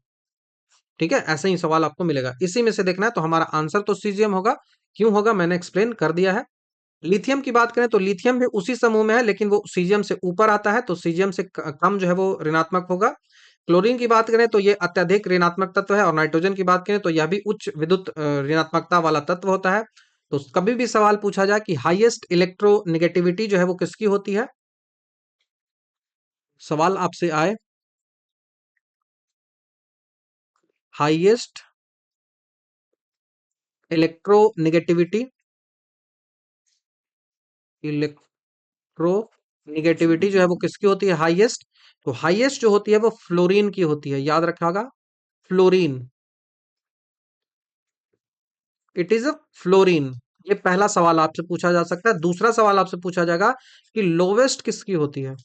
A: ठीक है, ऐसे ही सवाल आपको मिलेगा, इसी में से देखना है। तो हमारा आंसर तो सीजियम होगा। क्यों होगा मैंने एक्सप्लेन कर दिया है। लिथियम की बात करें तो लिथियम भी उसी समूह में है, लेकिन वो सीजियम से ऊपर आता है, तो सीजियम से कम जो है वो ऋणात्मक होगा। क्लोरीन की बात करें तो ये अत्यधिक ऋणात्मक तत्व है, और नाइट्रोजन की बात करें तो यह भी उच्च विद्युत ऋणात्मकता वाला तत्व होता है। तो कभी भी सवाल पूछा जाए कि हाईएस्ट इलेक्ट्रोनेगेटिविटी जो है वो किसकी होती है, सवाल आपसे आए हाईएस्ट इलेक्ट्रोनेगेटिविटी, इलेक्ट्रोनेगेटिविटी जो है वो किसकी होती है हाईएस्ट, तो हाईएस्ट जो होती है वो फ्लोरीन की होती है, याद रखिएगा, fluorine, it is a fluorine. ये पहला सवाल आपसे पूछा जा सकता है। दूसरा सवाल आपसे पूछा जाएगा कि लोवेस्ट किसकी होती है,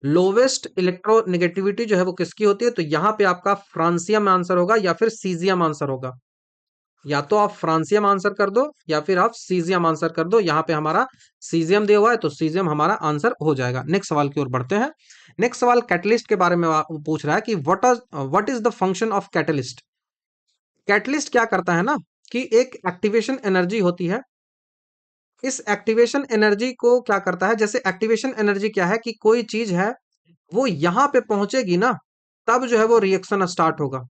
A: लोवेस्ट इलेक्ट्रोनेगेटिविटी जो है वो किसकी होती है, तो यहां पे आपका फ्रांसियम आंसर होगा या फिर सीजियम आंसर होगा। या तो आप फ्रांसियम आंसर कर दो या फिर आप सीजियम आंसर कर दो। यहाँ पे हमारा सीजियम दिया हुआ है, तो सीजियम हमारा आंसर हो जाएगा। नेक्स्ट सवाल की ओर बढ़ते हैं। नेक्स्ट सवाल कैटलिस्ट के बारे में पूछ रहा है कि what is the function of catalyst. Catalyst क्या करता है ना, कि एक एक्टिवेशन एनर्जी होती है। इस एक्टिवेशन एनर्जी को क्या करता है, जैसे एक्टिवेशन एनर्जी क्या है कि कोई चीज है वो यहां पे पहुंचेगी ना, तब जो है वो रिएक्शन स्टार्ट होगा।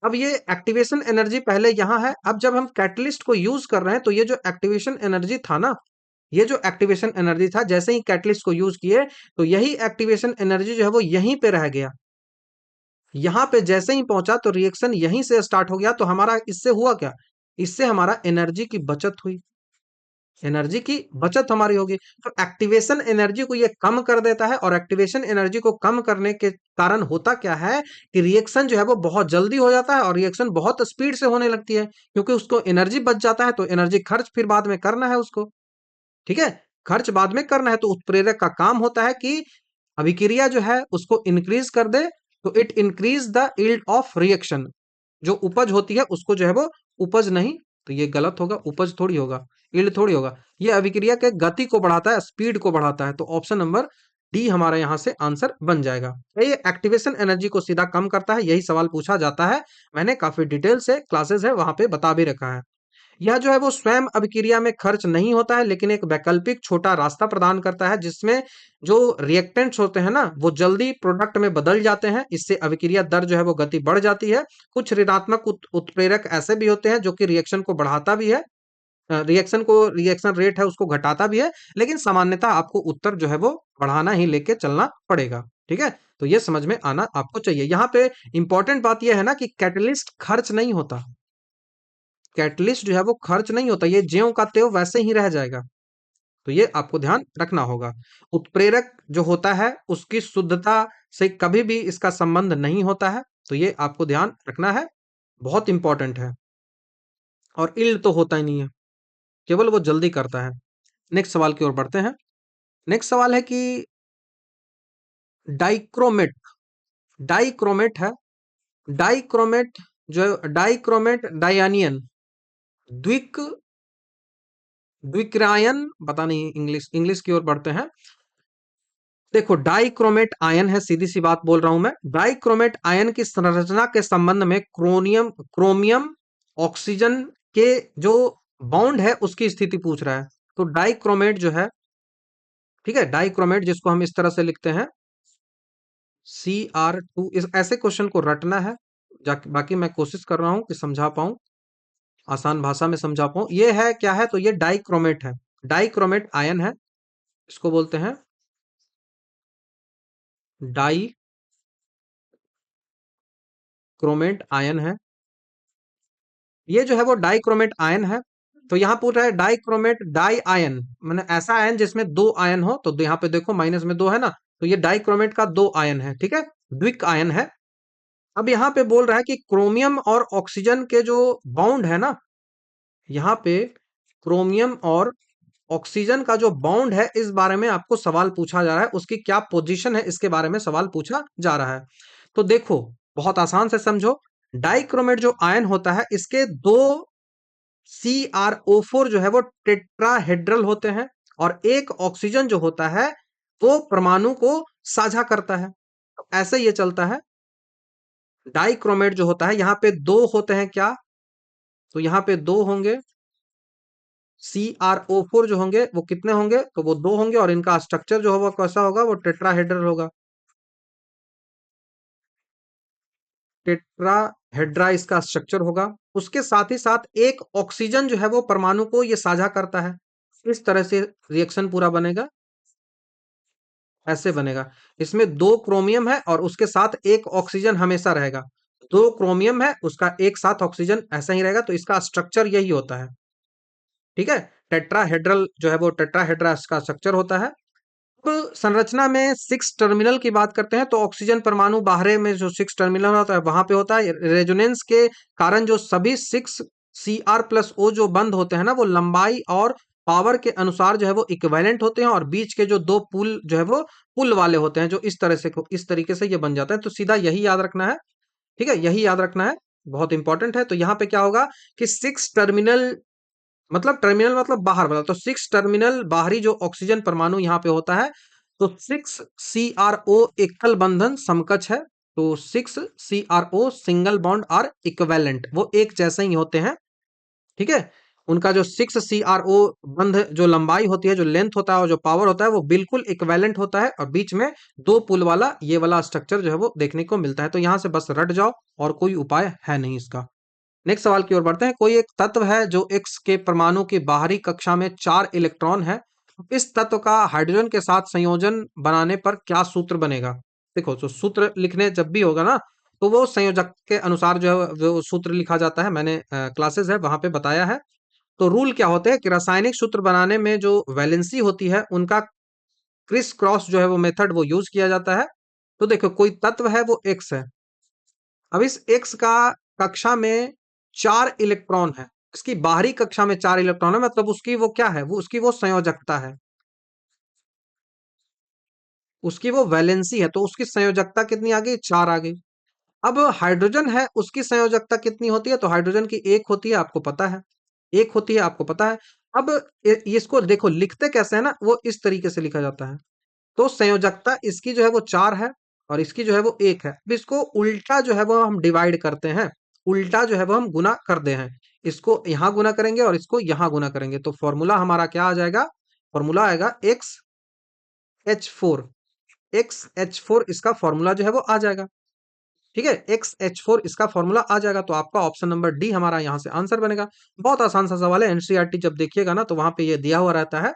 A: अब ये एक्टिवेशन एनर्जी पहले यहाँ है, अब जब हम कैटलिस्ट को यूज कर रहे हैं तो ये जो एक्टिवेशन एनर्जी था ना, ये जो एक्टिवेशन एनर्जी था, जैसे ही कैटलिस्ट को यूज किए तो यही एक्टिवेशन एनर्जी जो है वो यहीं पे रह गया। यहाँ पे जैसे ही पहुंचा तो रिएक्शन यहीं से स्टार्ट हो गया। तो हमारा इससे हुआ क्या, इससे हमारा एनर्जी की बचत हुई, एनर्जी की बचत हमारी होगी। तो एक्टिवेशन एनर्जी को ये कम कर देता है, और एक्टिवेशन एनर्जी को कम करने के कारण होता क्या है कि रिएक्शन जो है वो बहुत जल्दी हो जाता है, और रिएक्शन बहुत स्पीड से होने लगती है, क्योंकि उसको एनर्जी बच जाता है। तो एनर्जी खर्च फिर बाद में करना है उसको, ठीक है, खर्च बाद में करना है। तो उत्प्रेरक का काम होता है कि अभिक्रिया जो है उसको इंक्रीज कर दे, तो it increase the yield of reaction. जो उपज होती है उसको जो है वो, उपज नहीं, तो ये गलत होगा, उपज थोड़ी होगा, यील्ड थोड़ी होगा। ये अभिक्रिया के गति को बढ़ाता है, स्पीड को बढ़ाता है। तो ऑप्शन नंबर डी हमारा यहां से आंसर बन जाएगा। तो ये एक्टिवेशन एनर्जी को सीधा कम करता है, यही सवाल पूछा जाता है। मैंने काफी डिटेल से क्लासेस है वहां पे बता भी रखा है। यह जो है वो स्वयं अभिक्रिया में खर्च नहीं होता है, लेकिन एक वैकल्पिक छोटा रास्ता प्रदान करता है, जिसमें जो रिएक्टेंट्स होते हैं ना वो जल्दी प्रोडक्ट में बदल जाते हैं। इससे अभिक्रिया दर जो है वो गति बढ़ जाती है। कुछ ऋणात्मक उत्प्रेरक ऐसे भी होते हैं जो कि रिएक्शन को बढ़ाता भी है, रिएक्शन रेट है उसको घटाता भी है, लेकिन सामान्यतः आपको उत्तर जो है वो बढ़ाना ही लेके चलना पड़ेगा। ठीक है, तो ये समझ में आना आपको चाहिए। यहाँ पे इंपॉर्टेंट बात यह है ना कि कैटलिस्ट खर्च नहीं होता, कैटलिस्ट जो है वो खर्च नहीं होता, ये ज्यों का त्यों वैसे ही रह जाएगा। तो ये आपको ध्यान रखना होगा। उत्प्रेरक जो होता है उसकी शुद्धता से कभी भी इसका संबंध नहीं होता है, तो ये आपको ध्यान रखना है, बहुत इंपॉर्टेंट है। और इल्ड तो होता ही नहीं है, केवल वो जल्दी करता है। नेक्स्ट सवाल की ओर बढ़ते हैं। नेक्स्ट सवाल है कि डाइक्रोमेट, डाइक्रोमेट है, डाइक्रोमेट जो डाइक्रोमेट डायनियन द्विक द्विक्रायन, पता नहीं, इंग्लिश इंग्लिश की ओर बढ़ते हैं। देखो डाइक्रोमेट आयन है, सीधी सी बात बोल रहा हूं मैं। डाइक्रोमेट आयन की संरचना के संबंध में क्रोमियम ऑक्सीजन के जो बॉन्ड है उसकी स्थिति पूछ रहा है। तो डाइक्रोमेट जो है, ठीक है, डाइक्रोमेट जिसको हम इस तरह से लिखते हैं Cr2, इस ऐसे क्वेश्चन को रटना है। बाकी मैं कोशिश कर रहा हूं कि समझा पाऊं, आसान भाषा में समझा पाऊं। ये है क्या है, तो ये डाइक्रोमेट है, डाइक्रोमेट आयन है, इसको बोलते हैं डाइक्रोमेट आयन है। ये जो है वो डाइक्रोमेट आयन है। तो यहाँ पूछ रहा है डाइक्रोमेट डाई आयन, मैंने ऐसा आयन जिसमें दो आयन हो, तो यहाँ पे देखो माइनस में दो है ना, तो ये डाइक्रोमेट का दो आयन है, ठीक है, द्विक आयन है। अब यहाँ पे बोल रहा है कि क्रोमियम और ऑक्सीजन के जो बॉन्ड है ना, यहाँ पे क्रोमियम और ऑक्सीजन का जो बॉन्ड है, इस बारे में आपको सवाल पूछा जा रहा है, उसकी क्या पोजीशन है इसके बारे में सवाल पूछा जा रहा है। तो देखो बहुत आसान से समझो, डाइक्रोमेट जो आयन होता है इसके दो CrO4 जो है वो टेट्राहेड्रल होते हैं, और एक ऑक्सीजन जो होता है वो परमाणु को साझा करता है। तो ऐसे ये चलता है, डाइक्रोमेट जो होता है, यहाँ पे दो होते हैं क्या, तो यहाँ पे दो होंगे। CrO4 जो होंगे वो कितने होंगे, तो वो दो होंगे, और इनका स्ट्रक्चर जो होगा कैसा होगा, वो टेट्राहेड्रल होगा। टेट्राहेड्रा इसका स्ट्रक्चर होगा। उसके साथ ही साथ एक ऑक्सीजन जो है वो परमाणु को ये साझा करता है। इस तरह से रिएक्शन पूरा बनेगा, ऐसे बनेगा। इसमें दो क्रोमियम है और उसके साथ एक ऑक्सीजन हमेशा रहेगा। दो क्रोमियम है, उसका एक साथ ऑक्सीजन ऐसा ही रहेगा, तो इसका स्ट्रक्चर यही होता है। ठीक है, टेट्राहेड्रल जो है वो टेट्राहेड्रा इसका स्ट्रक्चर होता है। अब संरचना में सिक्स टर्मिनल की बात करते हैं, तो ऑक्सीजन परमाणु बाहरे में जो सिक्स टर्मिनल होता है वहां पे होता है। रेजोनेंस के कारण जो सभी सिक्स Cr+O जो बंद होते हैं ना, वो लंबाई और पावर के अनुसार जो है वो इक्विवेलेंट होते हैं, और बीच के जो दो पुल जो है वो पुल वाले होते हैं, जो इस तरह से इस तरीके से ये बन जाता है। तो सीधा यही याद रखना है। ठीक है, यही याद रखना है, बहुत इंपॉर्टेंट है। तो यहाँ पे क्या होगा कि सिक्स टर्मिनल, मतलब टर्मिनल मतलब बाहर वाला, तो सिक्स टर्मिनल बाहरी जो ऑक्सीजन परमाणु यहाँ पे होता है, तो सिक्स CrO एकल बंधन समकक्ष है। तो six CrO single bond are equivalent, वो एक जैसे ही होते हैं। ठीक है, उनका जो सिक्स CrO बंध जो लंबाई होती है, जो लेंथ होता है और जो पावर होता है, वो बिल्कुल इक्विवेलेंट होता है, और बीच में दो पुल वाला ये वाला स्ट्रक्चर जो है वो देखने को मिलता है। तो यहां से बस रट जाओ, और कोई उपाय है नहीं इसका। नेक्स्ट सवाल की ओर बढ़ते हैं। कोई एक तत्व है जो X के परमाणु की बाहरी कक्षा में 4 इलेक्ट्रॉन है। इस तत्व का हाइड्रोजन के साथ संयोजन बनाने पर क्या सूत्र बनेगा। देखो, तो सूत्र लिखने जब भी होगा ना, तो वो संयोजक के अनुसार जो है वो सूत्र लिखा जाता है। मैंने क्लासेस है वहां पे बताया है। तो रूल क्या होते हैं कि रासायनिक सूत्र बनाने में जो वैलेंसी होती है, उनका क्रिस क्रॉस जो है वो मेथड वो यूज किया जाता है। तो देखो, कोई तत्व है वो X है। अब इस एक्स का कक्षा में 4 इलेक्ट्रॉन है। इसकी बाहरी कक्षा में 4 इलेक्ट्रॉन है, मतलब उसकी वो क्या है, वो उसकी वो संयोजकता है, उसकी वो वैलेंसी है। तो उसकी संयोजकता कितनी आ गई, 4 आ गई। अब हाइड्रोजन है, उसकी संयोजकता कितनी होती है, तो हाइड्रोजन की एक होती है, आपको पता है। एक होती है, आपको पता है। अब इसको देखो लिखते कैसे है ना, वो इस तरीके से लिखा जाता है। तो संयोजकता इसकी जो है वो 4 है, और इसकी जो है वो 1 है। अब इसको उल्टा जो है वो हम डिवाइड करते हैं, उल्टा जो है वो हम गुना कर दे हैं। इसको यहां गुना करेंगे और इसको यहां गुना करेंगे, तो फॉर्मूला हमारा क्या आ जाएगा, फॉर्मूला आएगा XH4। XH4 इसका फॉर्मूला जो है वो आ जाएगा। ठीक है, XH4 इसका फॉर्मूला आ जाएगा, तो आपका ऑप्शन नंबर डी हमारा यहां से आंसर बनेगा। बहुत आसान सा सवाल है, एनसीईआरटी जब देखिएगा ना, तो वहां पे ये दिया हुआ रहता है।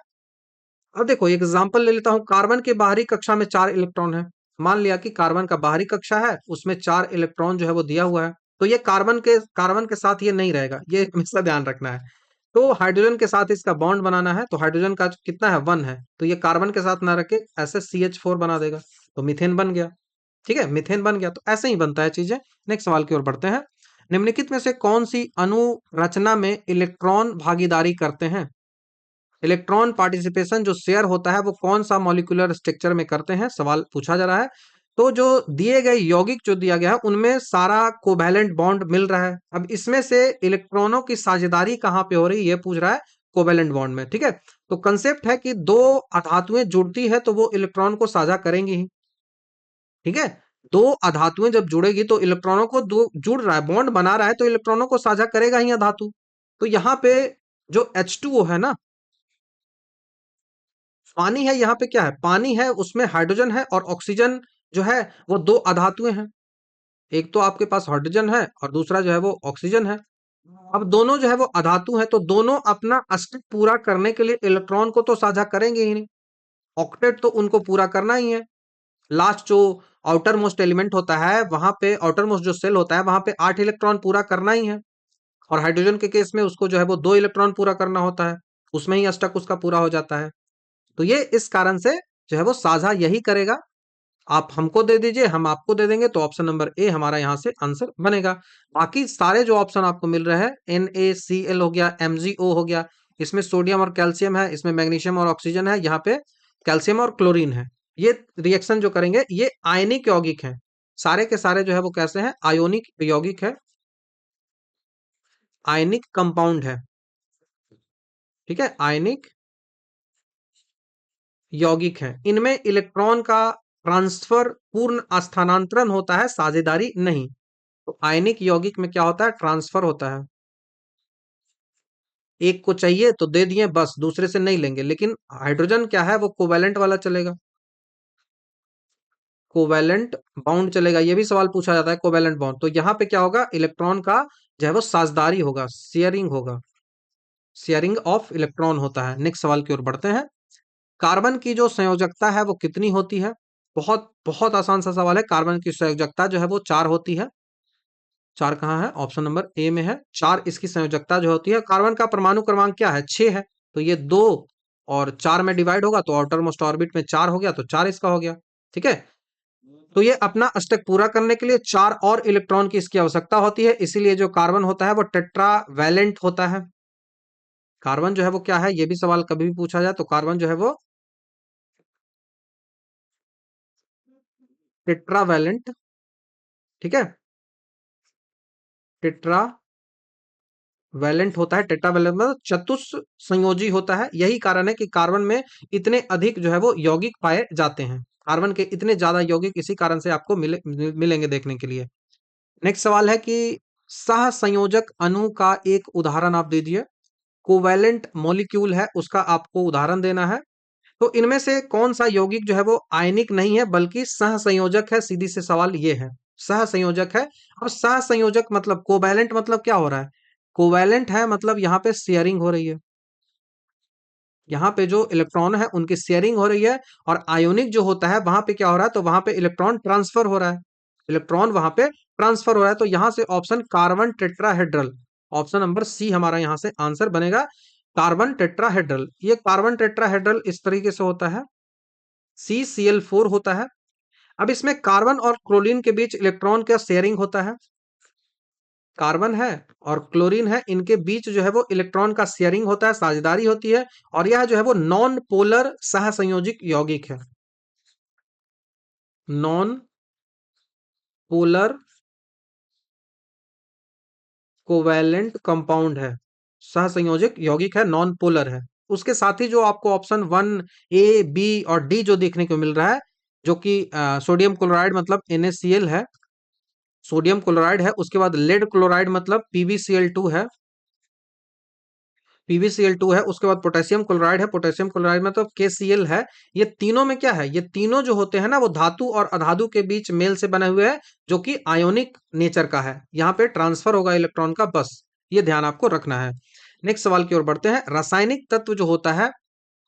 A: अब देखो एग्जांपल ले लेता हूँ। कार्बन के बाहरी कक्षा में 4 इलेक्ट्रॉन है। मान लिया कि कार्बन का बाहरी कक्षा है, उसमें 4 इलेक्ट्रॉन जो है वो दिया हुआ है। तो ये कार्बन के साथ ये नहीं रहेगा, ये हमेशा ध्यान रखना है। तो हाइड्रोजन के साथ इसका बॉन्ड बनाना है, तो हाइड्रोजन का कितना है, 1 है। तो ये कार्बन के साथ ना रखे, ऐसे CH4 बना देगा, तो मीथेन बन गया। ठीक है, मीथेन बन गया। तो ऐसे ही बनता है चीजें। नेक्स्ट सवाल की ओर बढ़ते हैं। निम्नलिखित में से कौन सी अणु रचना में इलेक्ट्रॉन भागीदारी करते हैं। इलेक्ट्रॉन पार्टिसिपेशन जो शेयर होता है, वो कौन सा मॉलिक्यूलर स्ट्रक्चर में करते हैं, सवाल पूछा जा रहा है। तो जो दिए गए यौगिक जो दिया गया है, उनमें सारा कोवैलेंट बॉन्ड मिल रहा है। अब इसमें से इलेक्ट्रॉनों की साझेदारी कहाँ पे हो रही है, ये पूछ रहा है, कोवैलेंट बॉन्ड में। ठीक है, तो कंसेप्ट है कि दो अधातुएं जुड़ती है तो वो इलेक्ट्रॉन को साझा करेंगी ही। ठीक है, दो अधातुएं जब जुड़ेगी तो इलेक्ट्रॉनों को दो जुड़ रहा है, बॉन्ड बना रहा है, तो इलेक्ट्रॉनों को साझा करेगा ही अधातु। तो यहाँ पे जो H2O है ना, पानी है, यहाँ पे क्या है, पानी है, उसमें हाइड्रोजन है और ऑक्सीजन जो है, वो दो अधातुएं हैं। एक तो आपके पास हाइड्रोजन है और दूसरा जो है वो ऑक्सीजन है। अब दोनों जो है वो अधातु है, तो दोनों अपना अष्टक पूरा करने के लिए इलेक्ट्रॉन को तो साझा करेंगे ही नहीं। ऑक्टेट तो उनको पूरा करना ही है। लास्ट जो आउटर मोस्ट एलिमेंट होता है, वहां पे आउटर मोस्ट जो सेल होता है, वहां पे 8 इलेक्ट्रॉन पूरा करना ही है। और हाइड्रोजन के केस में उसको जो है वो 2 इलेक्ट्रॉन पूरा करना होता है, उसमें ही अष्टक उसका पूरा हो जाता है। तो ये इस कारण से जो है वो साझा यही करेगा। आप हमको दे दीजिए, हम आपको दे देंगे, तो ऑप्शन नंबर ए हमारा यहाँ से आंसर बनेगा। बाकी सारे जो ऑप्शन आपको मिल रहे हैं, NaCl हो गया, MgO हो गया, इसमें सोडियम और कैल्शियम है, इसमें मैग्नीशियम और ऑक्सीजन है, यहाँ पे कैल्शियम और क्लोरीन है। ये रिएक्शन जो करेंगे ये आयनिक यौगिक है। सारे के सारे जो है वो कैसे हैं, आयोनिक यौगिक है, आयनिक कंपाउंड है। ठीक है, आयनिक यौगिक है। इनमें इलेक्ट्रॉन का ट्रांसफर पूर्ण स्थानांतरण होता है, साझेदारी नहीं। तो आयनिक यौगिक में क्या होता है, ट्रांसफर होता है। एक को चाहिए तो दे दिए बस, दूसरे से नहीं लेंगे। लेकिन हाइड्रोजन क्या है, वो कोवैलेंट वाला चलेगा, कोवैलेंट बाउंड चलेगा। ये भी सवाल पूछा जाता है, कोवैलेंट बाउंड। तो यहाँ पे क्या होगा, इलेक्ट्रॉन का जो है वो साझेदारी होगा, शेयरिंग होगा, शेयरिंग ऑफ इलेक्ट्रॉन होता है। नेक्स्ट सवाल की ओर बढ़ते हैं। कार्बन की जो संयोजकता है वो कितनी होती है? बहुत बहुत आसान सा सवाल है। कार्बन की संयोजकता जो है वो 4 होती है। 4 कहाँ है? ऑप्शन नंबर ए में है। 4 इसकी संयोजकता जो होती है। कार्बन का परमाणु क्रमांक क्या है? 6 है। तो ये 2 और 4 में डिवाइड होगा तो आउटर मोस्ट ऑर्बिट में 4 हो गया, तो 4 इसका हो गया। ठीक है। तो ये अपना अष्टक पूरा करने के लिए 4 और इलेक्ट्रॉन की इसकी आवश्यकता होती है। इसीलिए जो कार्बन होता है वो टेट्रा वैलेंट होता है। कार्बन जो है वो क्या है, ये भी सवाल कभी भी पूछा जाए तो कार्बन जो है वो टेट्रा वैलेंट, ठीक है, टेट्रा वैलेंट होता है। टेट्रा वैलेंट मतलब चतुष संयोजी होता है। यही कारण है कि कार्बन में इतने अधिक जो है वो यौगिक पाए जाते हैं। कार्बन के इतने ज्यादा यौगिक इसी कारण से आपको मिलेंगे देखने के लिए। नेक्स्ट सवाल है कि सह संयोजक अणु का एक उदाहरण आप दीजिए। कोवैलेंट मॉलिक्यूल है, उसका आपको उदाहरण देना है। तो इनमें से कौन सा यौगिक जो है वो आयनिक नहीं है बल्कि सह संयोजक है? सीधी से सवाल ये है, सह संयोजक है। अब सह संयोजक मतलब कोवैलेंट मतलब क्या हो रहा है, कोवैलेंट है मतलब यहाँ पे शेयरिंग हो रही है। यहाँ पे जो इलेक्ट्रॉन है उनकी शेयरिंग हो रही है। और आयोनिक जो होता है वहां पे क्या हो रहा है, तो वहां पे इलेक्ट्रॉन ट्रांसफर हो रहा है। इलेक्ट्रॉन वहां पे ट्रांसफर हो रहा है। तो यहाँ से option carbon tetrahedral, option number C हमारा यहाँ से आंसर बनेगा, कार्बन टेट्राहेड्रल। ये कार्बन टेट्राहेड्रल इस तरीके से होता है, CCl4 होता है। अब इसमें कार्बन और क्लोरीन के बीच इलेक्ट्रॉन का शेयरिंग होता है। कार्बन है और क्लोरीन है, इनके बीच जो है वो इलेक्ट्रॉन का शेयरिंग होता है, साझेदारी होती है। और यह जो है वो नॉन पोलर सहसंयोजिक यौगिक है, नॉन पोलर कोवैलेंट कंपाउंड है, सहसंयोजक यौगिक है, नॉन पोलर है। उसके साथ ही जो आपको ऑप्शन 1 A B और डी जो देखने को मिल रहा है, जो कि सोडियम क्लोराइड मतलब NaCl है, सोडियम क्लोराइड है। उसके बाद लेड क्लोराइड मतलब PbCl2 है, PbCl2 है। उसके बाद पोटेशियम क्लोराइड है, पोटेशियम क्लोराइड में तो KCl है। ये तीनों में क्या है, ये तीनों जो होते हैं ना वो धातु और अधातु के बीच मेल से बने हुए हैं, जो कि आयोनिक नेचर का है। यहाँ पे ट्रांसफर होगा इलेक्ट्रॉन का, बस ये ध्यान आपको रखना है। नेक्स्ट सवाल की ओर बढ़ते हैं। रासायनिक तत्व जो होता है,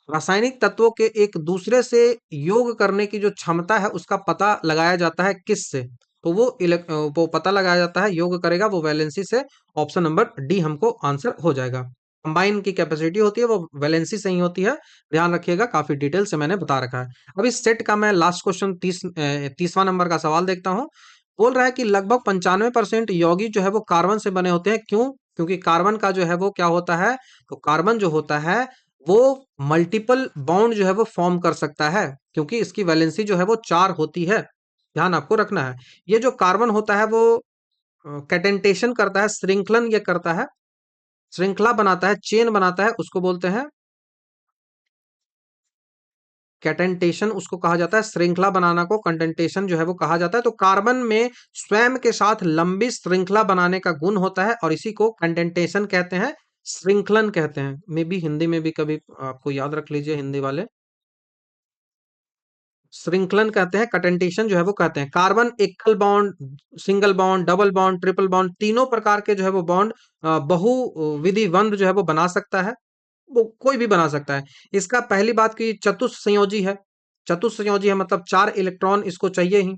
A: रासायनिक तत्वों के एक दूसरे से योग करने की जो क्षमता है उसका पता लगाया जाता है किससे? तो वो पता लगाया जाता है, योग करेगा वो वैलेंसी से। ऑप्शन नंबर डी हमको आंसर हो जाएगा। कंबाइन की कैपेसिटी होती है वो वैलेंसी से ही होती है, ध्यान रखिएगा, काफी डिटेल से मैंने बता रखा है। अब इस सेट का मैं लास्ट क्वेश्चन 30वां नंबर का सवाल देखता हूँ। बोल रहा है कि लगभग 95% यौगिक जो है वो कार्बन से बने होते हैं। क्यों? क्योंकि कार्बन का जो है वो क्या होता है, तो कार्बन जो होता है वो मल्टीपल बॉन्ड जो है वो फॉर्म कर सकता है, क्योंकि इसकी वैलेंसी जो है वो 4 होती है। ध्यान आपको रखना है। ये जो कार्बन होता है वो कैटेंटेशन करता है, श्रृंखलन ये करता है, श्रृंखला बनाता है, चेन बनाता है, उसको बोलते हैं कैटेंटेशन, उसको कहा जाता है। श्रृंखला बनाना को कंटेंटेशन जो है वो कहा जाता है। तो कार्बन में स्वयं के साथ लंबी श्रृंखला बनाने का गुण होता है और इसी को कंटेंटेशन कहते हैं, श्रृंखलन कहते हैं। मे बी हिंदी में भी कभी आपको याद रख लीजिए, हिंदी वाले श्रृंखलन कहते हैं, कटेंटेशन जो है वो कहते हैं। कार्बन एकल bond, single bond, double bond, triple bond, तीनों प्रकार के जो है वो बॉन्ड बहुविधि बंध जो है वो बना सकता है, वो कोई भी बना सकता है। इसका पहली बात कि चतुस्संयोजी है, चतुस्संयोजी है मतलब 4 इलेक्ट्रॉन इसको चाहिए ही,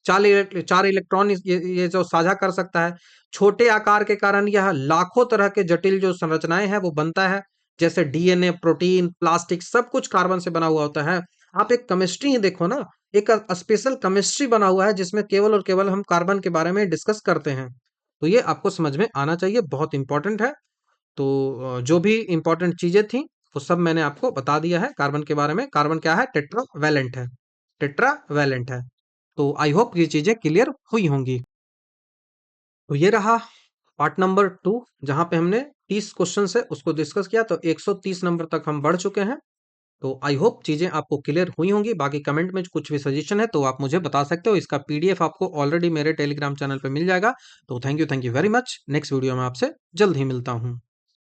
A: 4 इलेक्ट्रॉन ये जो साझा कर सकता है। छोटे आकार के कारण यह लाखों तरह के जटिल जो संरचनाएं हैं वो बनता है, जैसे DNA, प्रोटीन, प्लास्टिक, सब कुछ कार्बन से बना हुआ होता है। आप एक केमिस्ट्री ही देखो ना, एक स्पेशल केमिस्ट्री बना हुआ है जिसमें केवल और केवल हम कार्बन के बारे में डिस्कस करते हैं। तो ये आपको समझ में आना चाहिए, बहुत इंपॉर्टेंट है। तो जो भी इंपॉर्टेंट चीजें थी वो सब मैंने आपको बता दिया है कार्बन के बारे में। कार्बन क्या है, टेट्रा वैलेंट है, टेट्रा वैलेंट है। तो आई होप ये चीजें क्लियर हुई होंगी। तो ये रहा पार्ट नंबर 2, जहां पे हमने 30 क्वेश्चन है उसको डिस्कस किया। तो 130 नंबर तक हम बढ़ चुके हैं। तो आई होप चीज़ें आपको क्लियर हुई होंगी। बाकी कमेंट में कुछ भी सजेशन है तो आप मुझे बता सकते हो। इसका पीडीएफ आपको ऑलरेडी मेरे टेलीग्राम चैनल पे मिल जाएगा। तो thank you very much. Next video में आपसे जल्द ही मिलता हूँ।